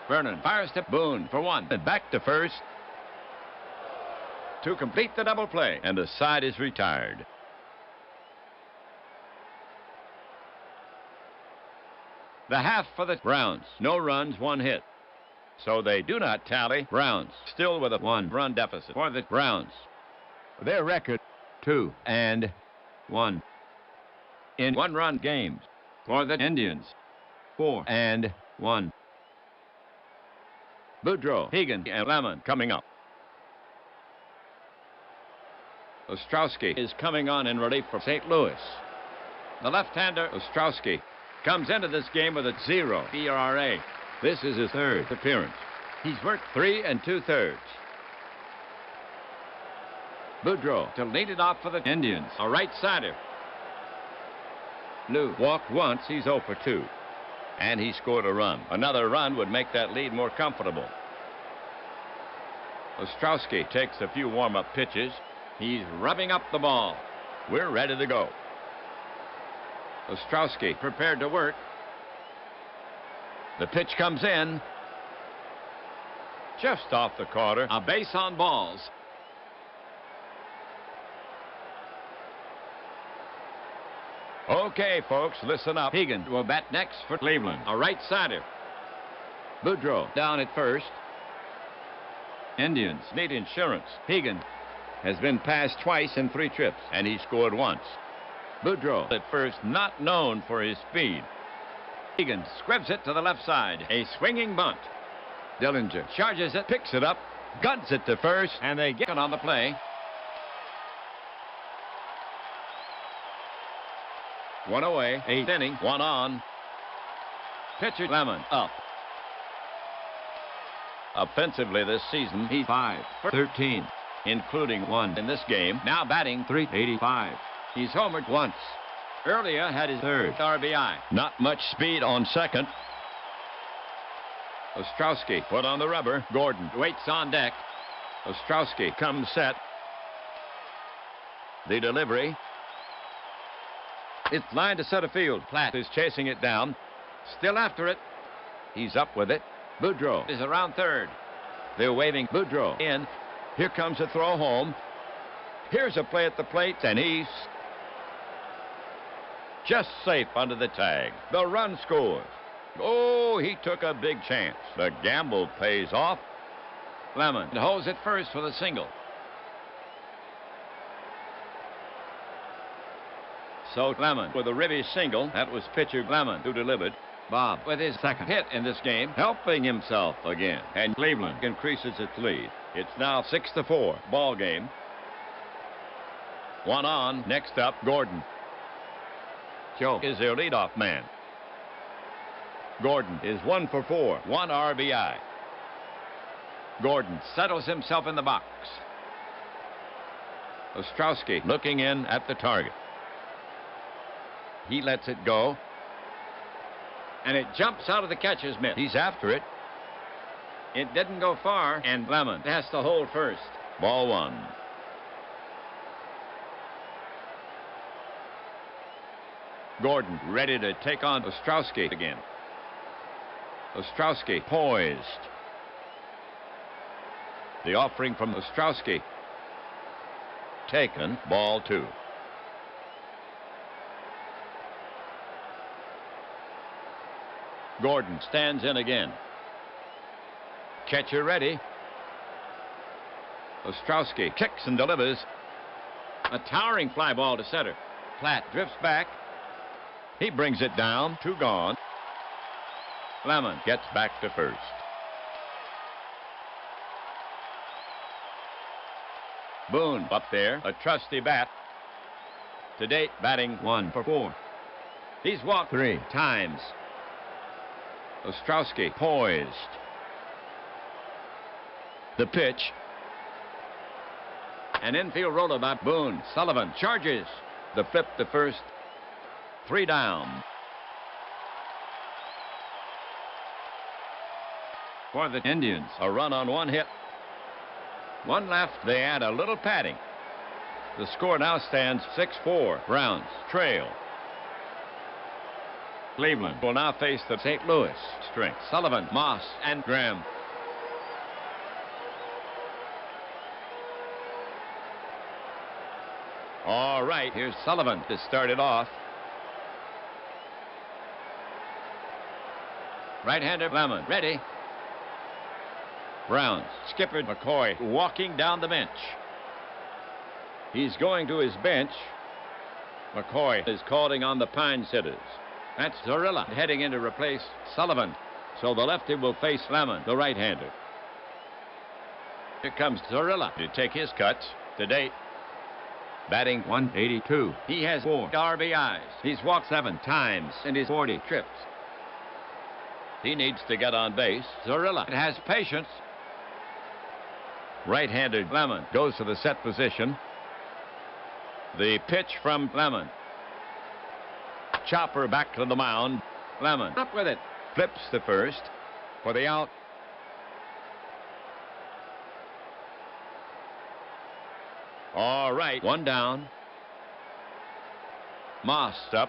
Vernon fires to Boone for 1 and back to first. to complete the double play, and the side is retired. The half for the Browns. No runs, 1 hit. So they do not tally. Browns still with a 1-run deficit for the Browns. Their record 2-1 in 1-run games. For the Indians 4-1. Boudreaux, Hegan, and Lemon coming up. Ostrowski is coming on in relief for St. Louis. The left-hander Ostrowski comes into this game with a 0 ERA. This is his 3rd appearance. He's worked 3 2/3. Boudreaux to lead it off for the Indians. A right-sider. Lou walked once. He's 0 for 2. And he scored a run. Another run would make that lead more comfortable. Ostrowski takes a few warm-up pitches. He's rubbing up the ball. We're ready to go. Ostrowski prepared to work. The pitch comes in. Just off the corner. A base on balls. Okay, folks, listen up. Hegan will bat next for Cleveland. A right-sider. Boudreaux down at first. Indians need insurance. Hegan has been passed twice in 3 trips, and he scored once. Boudreaux at first, not known for his speed. Hegan squibs it to the left side. A swinging bunt. Dillinger charges it, picks it up, guns it to first, and they get it on the play. 1 away, 8th inning, 1 on. Pitcher Lemon up. Offensively this season, he's 5 for 13, including 1 in this game. Now batting .385. He's homered once. Earlier had his 3rd RBI. Not much speed on second. Ostrowski put on the rubber. Gordon waits on deck. Ostrowski comes set. The delivery. It's lined to center field. Platt is chasing it down. Still after it. He's up with it. Boudreaux is around 3rd. They're waving Boudreaux in. Here comes a throw home. Here's a play at the plate, and he's just safe under the tag. The run scores. Oh, he took a big chance. The gamble pays off. Lemon holds it first for the single. So Lemon with a ribby single. That was pitcher Lemon who delivered. Bob with his 2nd hit in this game, helping himself again. And Cleveland increases its lead. It's now 6-4 ball game. 1 on. Next up, Gordon. Joe is their leadoff man. Gordon is 1 for 4, 1 RBI. Gordon settles himself in the box. Ostrowski looking in at the target. He lets it go. And it jumps out of the catcher's mitt. He's after it. It didn't go far, and Lemon has to hold first. Ball 1. Gordon ready to take on Ostrowski again. Ostrowski poised. The offering from Ostrowski. Taken. Ball 2. Gordon stands in again. Catcher ready. Ostrowski kicks and delivers. A towering fly ball to center. Platt drifts back. He brings it down. 2 gone. Lemon gets back to first. Boone up there, a trusty bat. To date, batting 1 for 4. He's walked 3 times. Ostrowski poised. The pitch. An infield roller by Boone. Sullivan charges. The flip to first. 3 down. For the Indians, a run on 1 hit. 1 left. They add a little padding. The score now stands 6-4. Browns trail. Cleveland will now face the St. Louis strength. Sullivan, Moss, and Graham. All right, here's Sullivan to start it off. Right-hander Lemon, ready. Browns, skipper McCoy walking down the bench. He's going to his bench. McCoy is calling on the Pines hitters. That's Zorilla heading in to replace Sullivan. So the lefty will face Lemon, the right-hander. Here comes Zorilla to take his cuts. To date, batting 182. He has 4 RBIs. He's walked 7 times in his 40 trips. He needs to get on base. Zorilla has patience. Right-handed Lemon goes to the set position. The pitch from Lemon. Chopper back to the mound. Lemon up with it. Flips the first for the out. All right, 1 down. Moss up.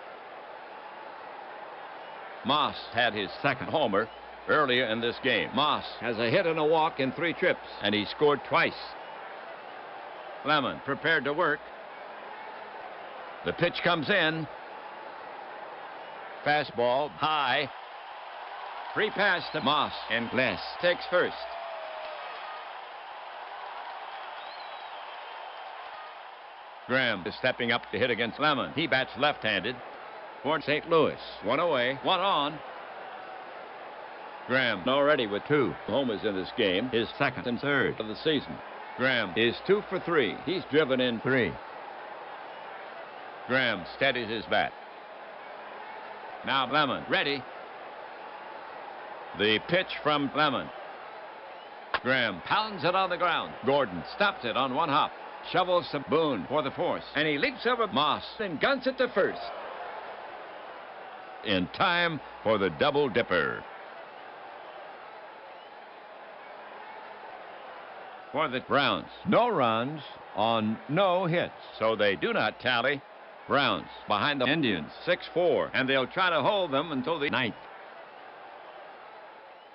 Moss had his second homer earlier in this game. Moss has a hit and a walk in 3 trips, and he scored twice. Lemon prepared to work. The pitch comes in. Fastball high. Free pass to Moss, and Glass takes first. Graham is stepping up to hit against Lemon. He bats left-handed for St. Louis. 1 away, 1 on. Graham already with 2 homers in this game, his second and third of the season. Graham is 2 for 3. He's driven in 3. Graham steadies his bat. Now Lemon ready. The pitch from Lemon. Graham pounds it on the ground. Gordon stops it on 1 hop. Shovels to Boone for the force. And he leaps over Moss and guns it to first. In time for the double dipper. For the Browns, no runs on no hits, so they do not tally. Browns behind the Indians, 6-4, and they'll try to hold them until the 9th.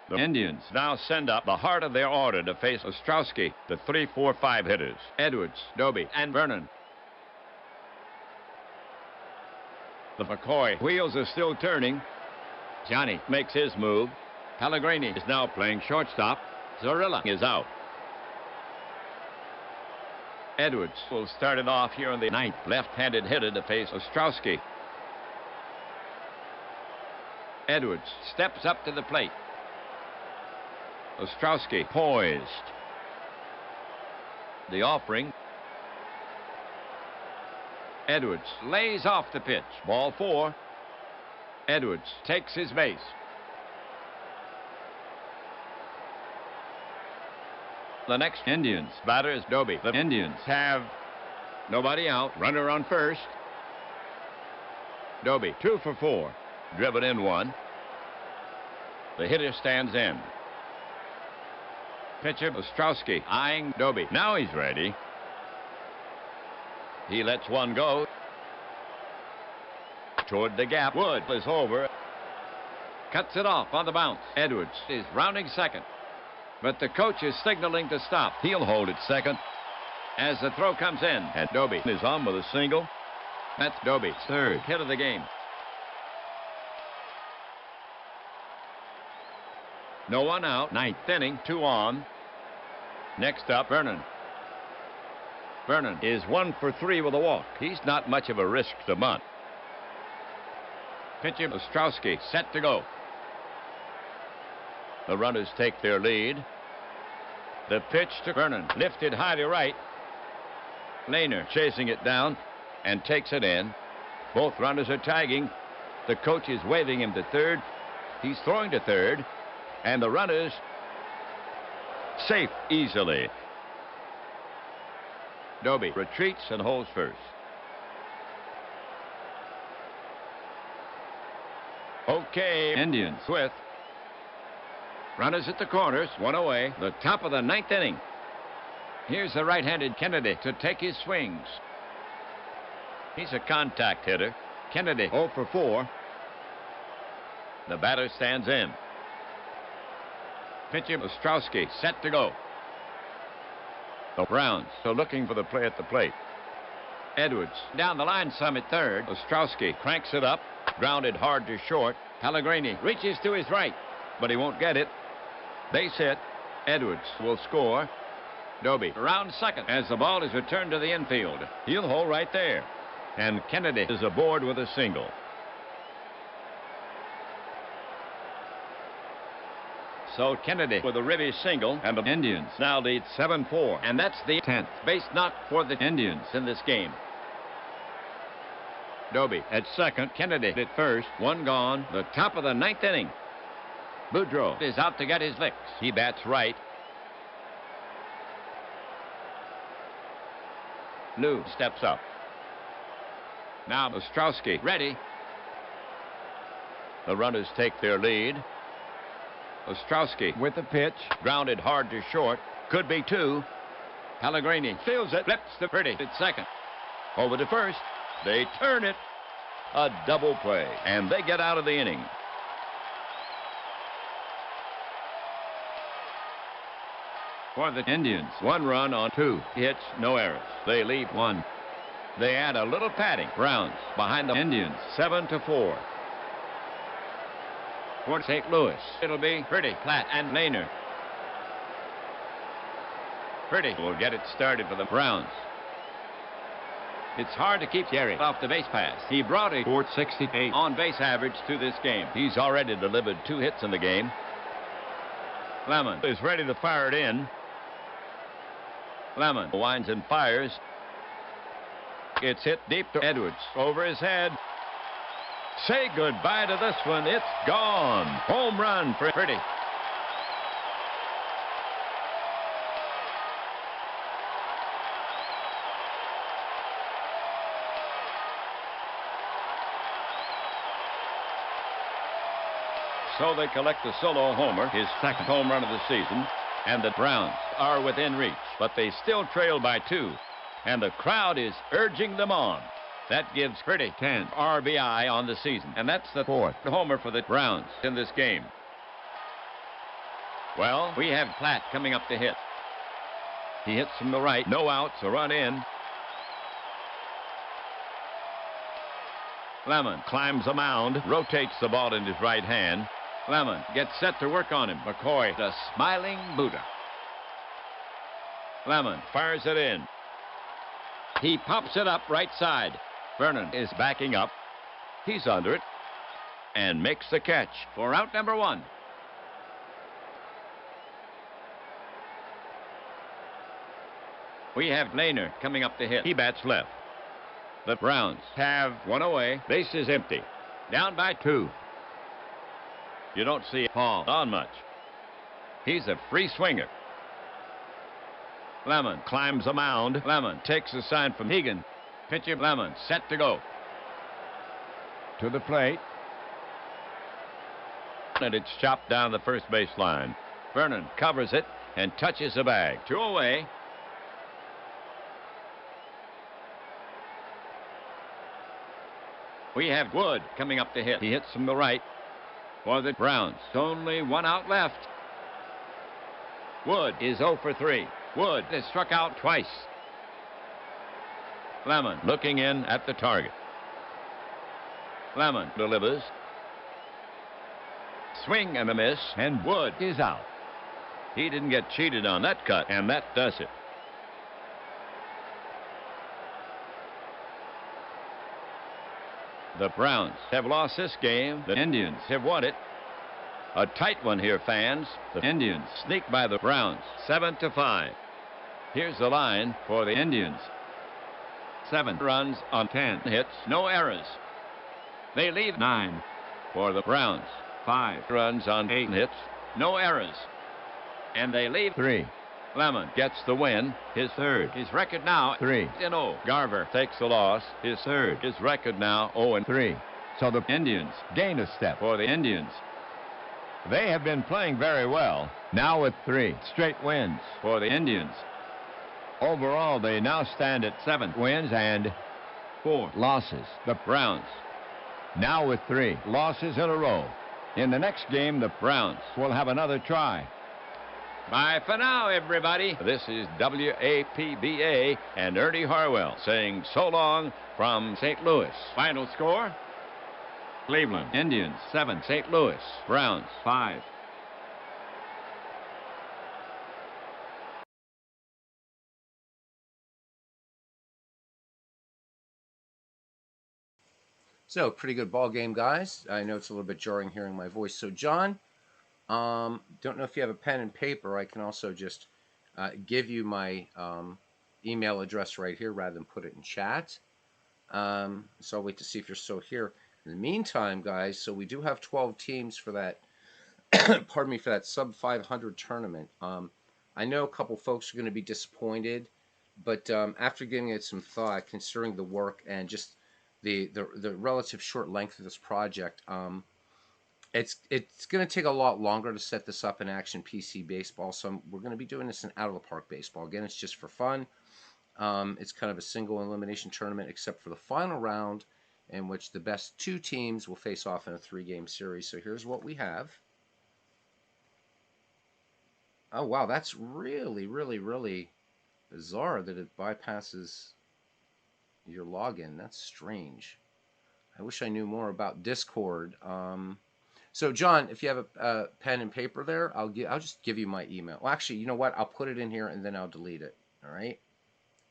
The Indians now send up the heart of their order to face Ostrowski, the 3-4-5 hitters, Edwards, Doby, and Vernon. The McCoy wheels are still turning. Johnny makes his move. Pellegrini is now playing shortstop. Zorilla is out. Edwards will start it off here in the 9th. Left-handed hitter to face Ostrowski. Edwards steps up to the plate. Ostrowski poised. The offering. Edwards lays off the pitch. Ball 4. Edwards takes his base. The next Indians batter is Doby. The Indians have nobody out. Runner on first. Doby 2 for 4. Driven in 1. The hitter stands in. Pitcher Ostrowski eyeing Doby. Now he's ready. He lets 1 go. Toward the gap. Wood is over. Cuts it off on the bounce. Edwards is rounding second. But the coach is signaling to stop. He'll hold at second as the throw comes in. And Doby is on with a single. That's Doby's 3rd hit of the game. No one out. 9th inning, 2 on. Next up, Vernon. Vernon is 1 for 3 with a walk. He's not much of a risk to bunt. Pitcher Ostrowski set to go. The runners take their lead. The pitch to Vernon, lifted high to right. Lehner chasing it down and takes it in. Both runners are tagging. The coach is waving him to third. He's throwing to third. And the runners safe easily. Doby retreats and holds first. Okay, Indians with runners at the corners, 1 away, the top of the 9th inning. Here's the right-handed Kennedy to take his swings. He's a contact hitter. Kennedy 0 for 4. The batter stands in. Pitcher Ostrowski set to go. The Browns are looking for the play at the plate. Edwards down the line some at third. Ostrowski cranks it up. Grounded hard to short. Pellegrini reaches to his right, but he won't get it. Base hit. Edwards will score. Doby around second as the ball is returned to the infield. He'll hold right there. And Kennedy is aboard with a single. So Kennedy with a ribby single, and the Indians now lead 7-4. And that's the 10th base knock for the Indians in this game. Doby at second, Kennedy at first, one gone, the top of the 9th inning. Boudreau is out to get his licks. He bats right. Lou steps up. Now Ostrowski ready. The runners take their lead. Ostrowski with the pitch, grounded hard to short, could be two. Pellegrini fields it, flips to Purdy at second. Over to first, they turn it. A double play, and they get out of the inning. For the Indians, one run on 2 hits, no errors. They leave 1. They add a little padding. Browns behind the Indians, 7-4. For St. Louis, it'll be Purdy, Platt, and Lehner. Purdy will get it started for the Browns. It's hard to keep Jerry off the base pass. He brought a .468 on-base average to this game. He's already delivered 2 hits in the game. Lemon is ready to fire it in. Lemon winds and fires. It's hit deep to Edwards. Over his head. Say goodbye to this one. It's gone. Home run for Purdy. So they collect the solo homer, his second home run of the season, and the Browns are within reach, but they still trail by 2, and the crowd is urging them on. That gives Purdy 10 RBI on the season, and that's the 4th homer for the Browns in this game. Well, we have Platt coming up to hit. He hits from the right, no outs, a run in. Lemon climbs a mound, rotates the ball in his right hand. Lemon gets set to work on him. McCoy, the smiling Buddha. Lemon fires it in. He pops it up right side. Vernon is backing up. He's under it and makes the catch for out number 1. We have Lehner coming up to hit. He bats left. The Browns have one away. Base is empty. Down by 2. You don't see Paul on much. He's a free swinger. Lemon climbs a mound. Lemon takes a sign from Hegan. Pitcher Lemon set to go. To the plate. And it's chopped down the first base line. Vernon covers it and touches the bag. 2 away. We have Wood coming up to hit. He hits from the right for the Browns. Only 1 out left. Wood is 0 for 3. Wood has struck out twice. Lemon looking in at the target. Lemon delivers. Swing and a miss, and Wood is out. He didn't get cheated on that cut, and that does it. The Browns have lost this game. The Indians have won it. A tight one here, fans. The Indians sneak by the Browns, 7-5. Here's the line for the Indians. 7 runs on 10 hits, no errors. They leave 9 for the Browns. 5 runs on 8 hits, no errors. And they leave 3. Lemon gets the win, his third. His record now 3-0. Garver takes the loss, his third. His record now 0-3. So the Indians gain a step for the Indians. They have been playing very well, now with 3 straight wins for the Indians. Overall, they now stand at 7 wins and 4 losses. The Browns now with 3 losses in a row. In the next game, the Browns will have another try. Bye for now, everybody. This is WAPBA and Ernie Harwell saying so long from St. Louis. Final score? Cleveland Indians 7, St. Louis Browns 5. So, pretty good ball game, guys. I know it's a little bit jarring hearing my voice. So, John, don't know if you have a pen and paper. I can also just give you my email address right here rather than put it in chat. So I'll wait to see if you're still here. In the meantime, guys, so we do have 12 teams for that, pardon me, for that sub 500 tournament. I know a couple folks are going to be disappointed, but after giving it some thought, considering the work and just the relative short length of this project, it's going to take a lot longer to set this up in Action PC Baseball. So we're going to be doing this in Out of the Park Baseball. Again, it's just for fun. It's kind of a single elimination tournament, except for the final round, in which the best 2 teams will face off in a 3-game series. So here's what we have. Oh, wow, that's really, really, really bizarre that it bypasses your login. That's strange. I wish I knew more about Discord. So, John, if you have a pen and paper there, I'll just give you my email. Well, actually, you know what? I'll put it in here and then I'll delete it. All right?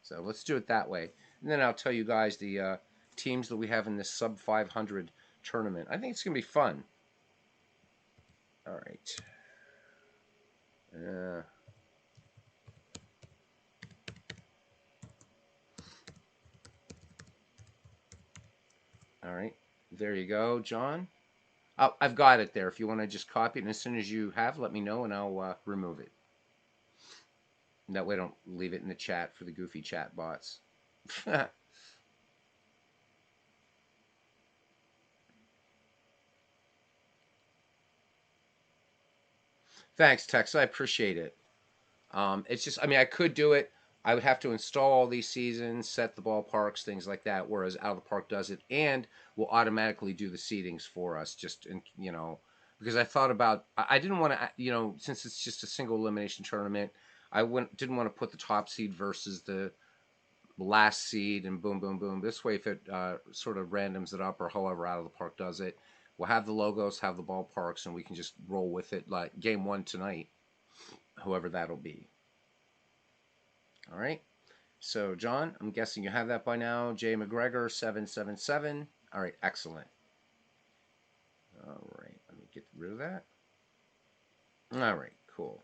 So let's do it that way. And then I'll tell you guys the teams that we have in this sub 500 tournament. I think it's going to be fun. All right. All right. There you go, John. Oh, I've got it there. If you want to just copy it, and as soon as you have, let me know, and I'll remove it. And that way I don't leave it in the chat for the goofy chat bots. Thanks, Tex. I appreciate it. It's just, I mean, I could do it. I would have to install all these seasons, set the ballparks, things like that, whereas Out of the Park does it and will automatically do the seedings for us, just, because I thought about, I didn't want to, since it's just a single elimination tournament, didn't want to put the top seed versus the last seed and boom, boom, boom. This way, if it sort of randoms it up or however Out of the Park does it, we'll have the logos, have the ballparks, and we can just roll with it like game 1 tonight, whoever that'll be. All right. So, John, I'm guessing you have that by now. Jay McGregor, 777. All right, excellent. All right, let me get rid of that. All right, cool.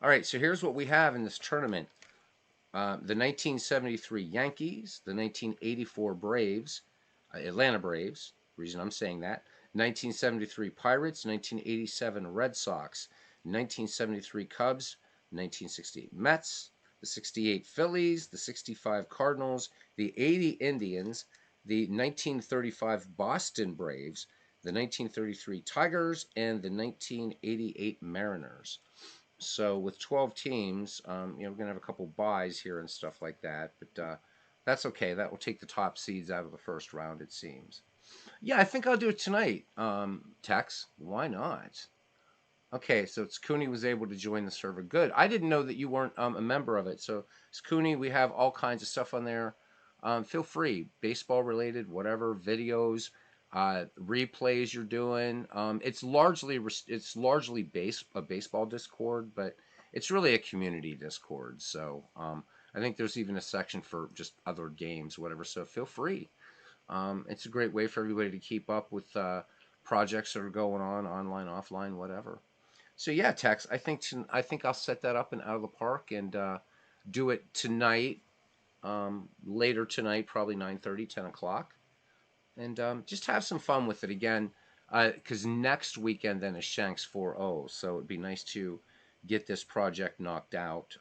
All right, so here's what we have in this tournament. The 1973 Yankees, the 1984 Braves, Atlanta Braves, reason I'm saying that, 1973 Pirates, 1987 Red Sox, 1973 Cubs, 1968 Mets, the 68 Phillies, the 65 Cardinals, the 80 Indians, the 1935 Boston Braves, the 1933 Tigers, and the 1988 Mariners. So with 12 teams, we're going to have a couple buys here and stuff like that, but that's okay. That will take the top seeds out of the first round, it seems. Yeah, I think I'll do it tonight, Tex. Why not? Okay, so Cooney was able to join the server. Good. I didn't know that you weren't a member of it. So, Cooney, we have all kinds of stuff on there. Feel free, baseball related, whatever, videos, replays you're doing. It's largely a baseball Discord, but it's really a community Discord. So, I think there's even a section for just other games, whatever. So, feel free. It's a great way for everybody to keep up with projects that are going on, online, offline, whatever. So yeah, Tex, I think I'll set that up in Out of the Park and do it tonight, later tonight, probably 9:30, 10 o'clock, and just have some fun with it again. Because next weekend then is Shanks 4-0, so it'd be nice to get this project knocked out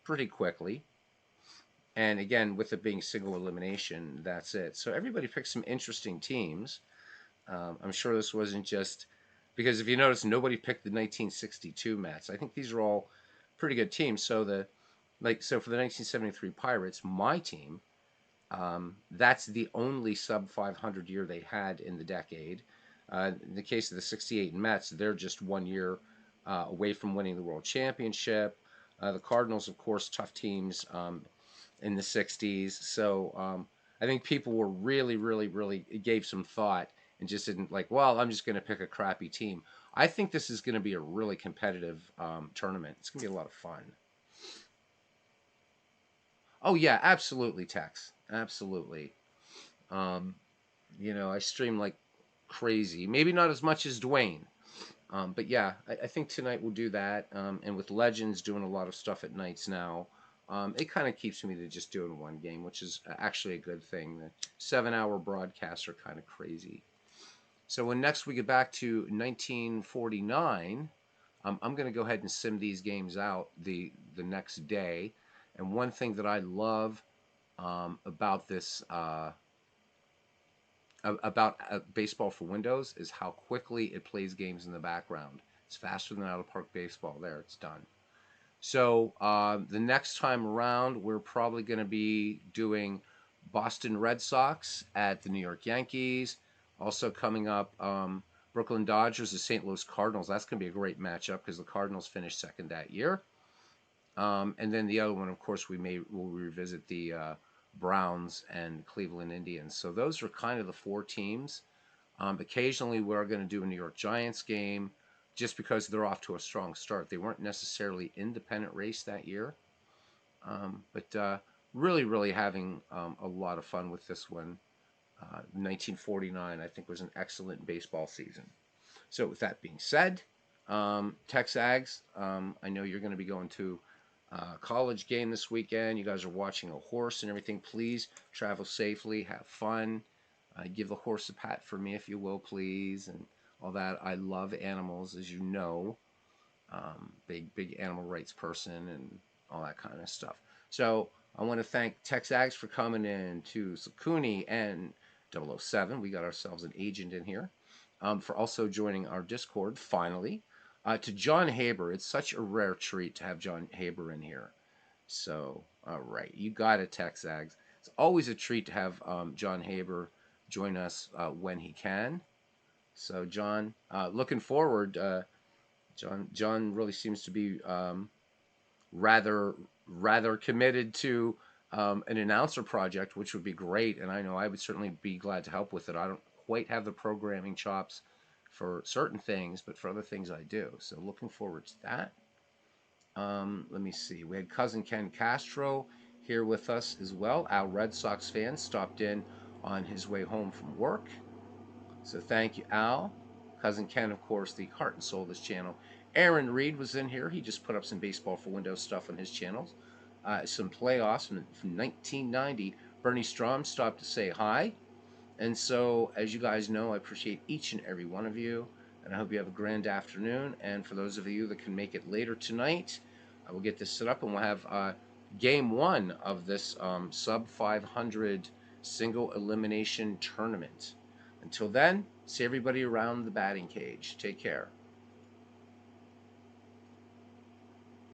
pretty quickly. And again, with it being single elimination, that's it. So everybody picked some interesting teams. I'm sure this wasn't just because if you notice, nobody picked the 1962 Mets. I think these are all pretty good teams. So for the 1973 Pirates, my team, that's the only sub 500 year they had in the decade. In the case of the 68 Mets, they're just 1 year away from winning the World Championship. The Cardinals, of course, tough teams in the 60s. So I think people were really gave some thought and just didn't like, well, I'm just going to pick a crappy team. I think this is going to be a really competitive tournament. It's going to be a lot of fun. Oh, yeah, absolutely, Tex. Absolutely. Um, I stream like crazy. Maybe not as much as Dwayne. But yeah, I think tonight we'll do that. And with Legends doing a lot of stuff at nights now, it kind of keeps me to just doing one game, which is actually a good thing. The 7-hour broadcasts are kind of crazy. So when next we get back to 1949, I'm going to go ahead and sim these games out the next day. And one thing that I love about this about baseball for Windows is how quickly it plays games in the background. It's faster than out of park baseball. There, it's done. So the next time around, we're probably going to be doing Boston Red Sox at the New York Yankees. Also coming up, Brooklyn Dodgers, the St. Louis Cardinals. That's going to be a great matchup because the Cardinals finished second that year. And then the other one, of course, we'll revisit the Browns and Cleveland Indians. So those are kind of the four teams. Occasionally, we're going to do a New York Giants game just because they're off to a strong start. They weren't necessarily independent race that year, but really having a lot of fun with this one. 1949, I think, was an excellent baseball season. So with that being said, Texags, I know you're going to be going to college game this weekend. You guys are watching a horse and everything. Please travel safely, have fun. Give the horse a pat for me, if you will, please, and all that. I love animals, as you know. Big animal rights person and all that kind of stuff. So I want to thank Texags for coming in, to Sakuni and 007. We got ourselves an agent in here. For also joining our Discord, finally. To John Haber, it's such a rare treat to have John Haber in here. So, all right, you got it, Texags. It's always a treat to have John Haber join us when he can. So, John, looking forward. John really seems to be rather committed to an announcer project, which would be great. And I know I would certainly be glad to help with it. I don't quite have the programming chops for certain things, but for other things I do. So looking forward to that. Let me see. We had cousin Ken Castro here with us as well. Our Red Sox fan stopped in on his way home from work. So thank you, Al. Cousin Ken, of course, the heart and soul of this channel. Aaron Reed was in here. He just put up some Baseball for Windows stuff on his channels. Some playoffs from 1990. Bernie Strom stopped to say hi. And so, as you guys know, I appreciate each and every one of you. And I hope you have a grand afternoon. And for those of you that can make it later tonight, I will get this set up and we'll have game one of this sub 500 single elimination tournament. Until then, see everybody around the batting cage. Take care.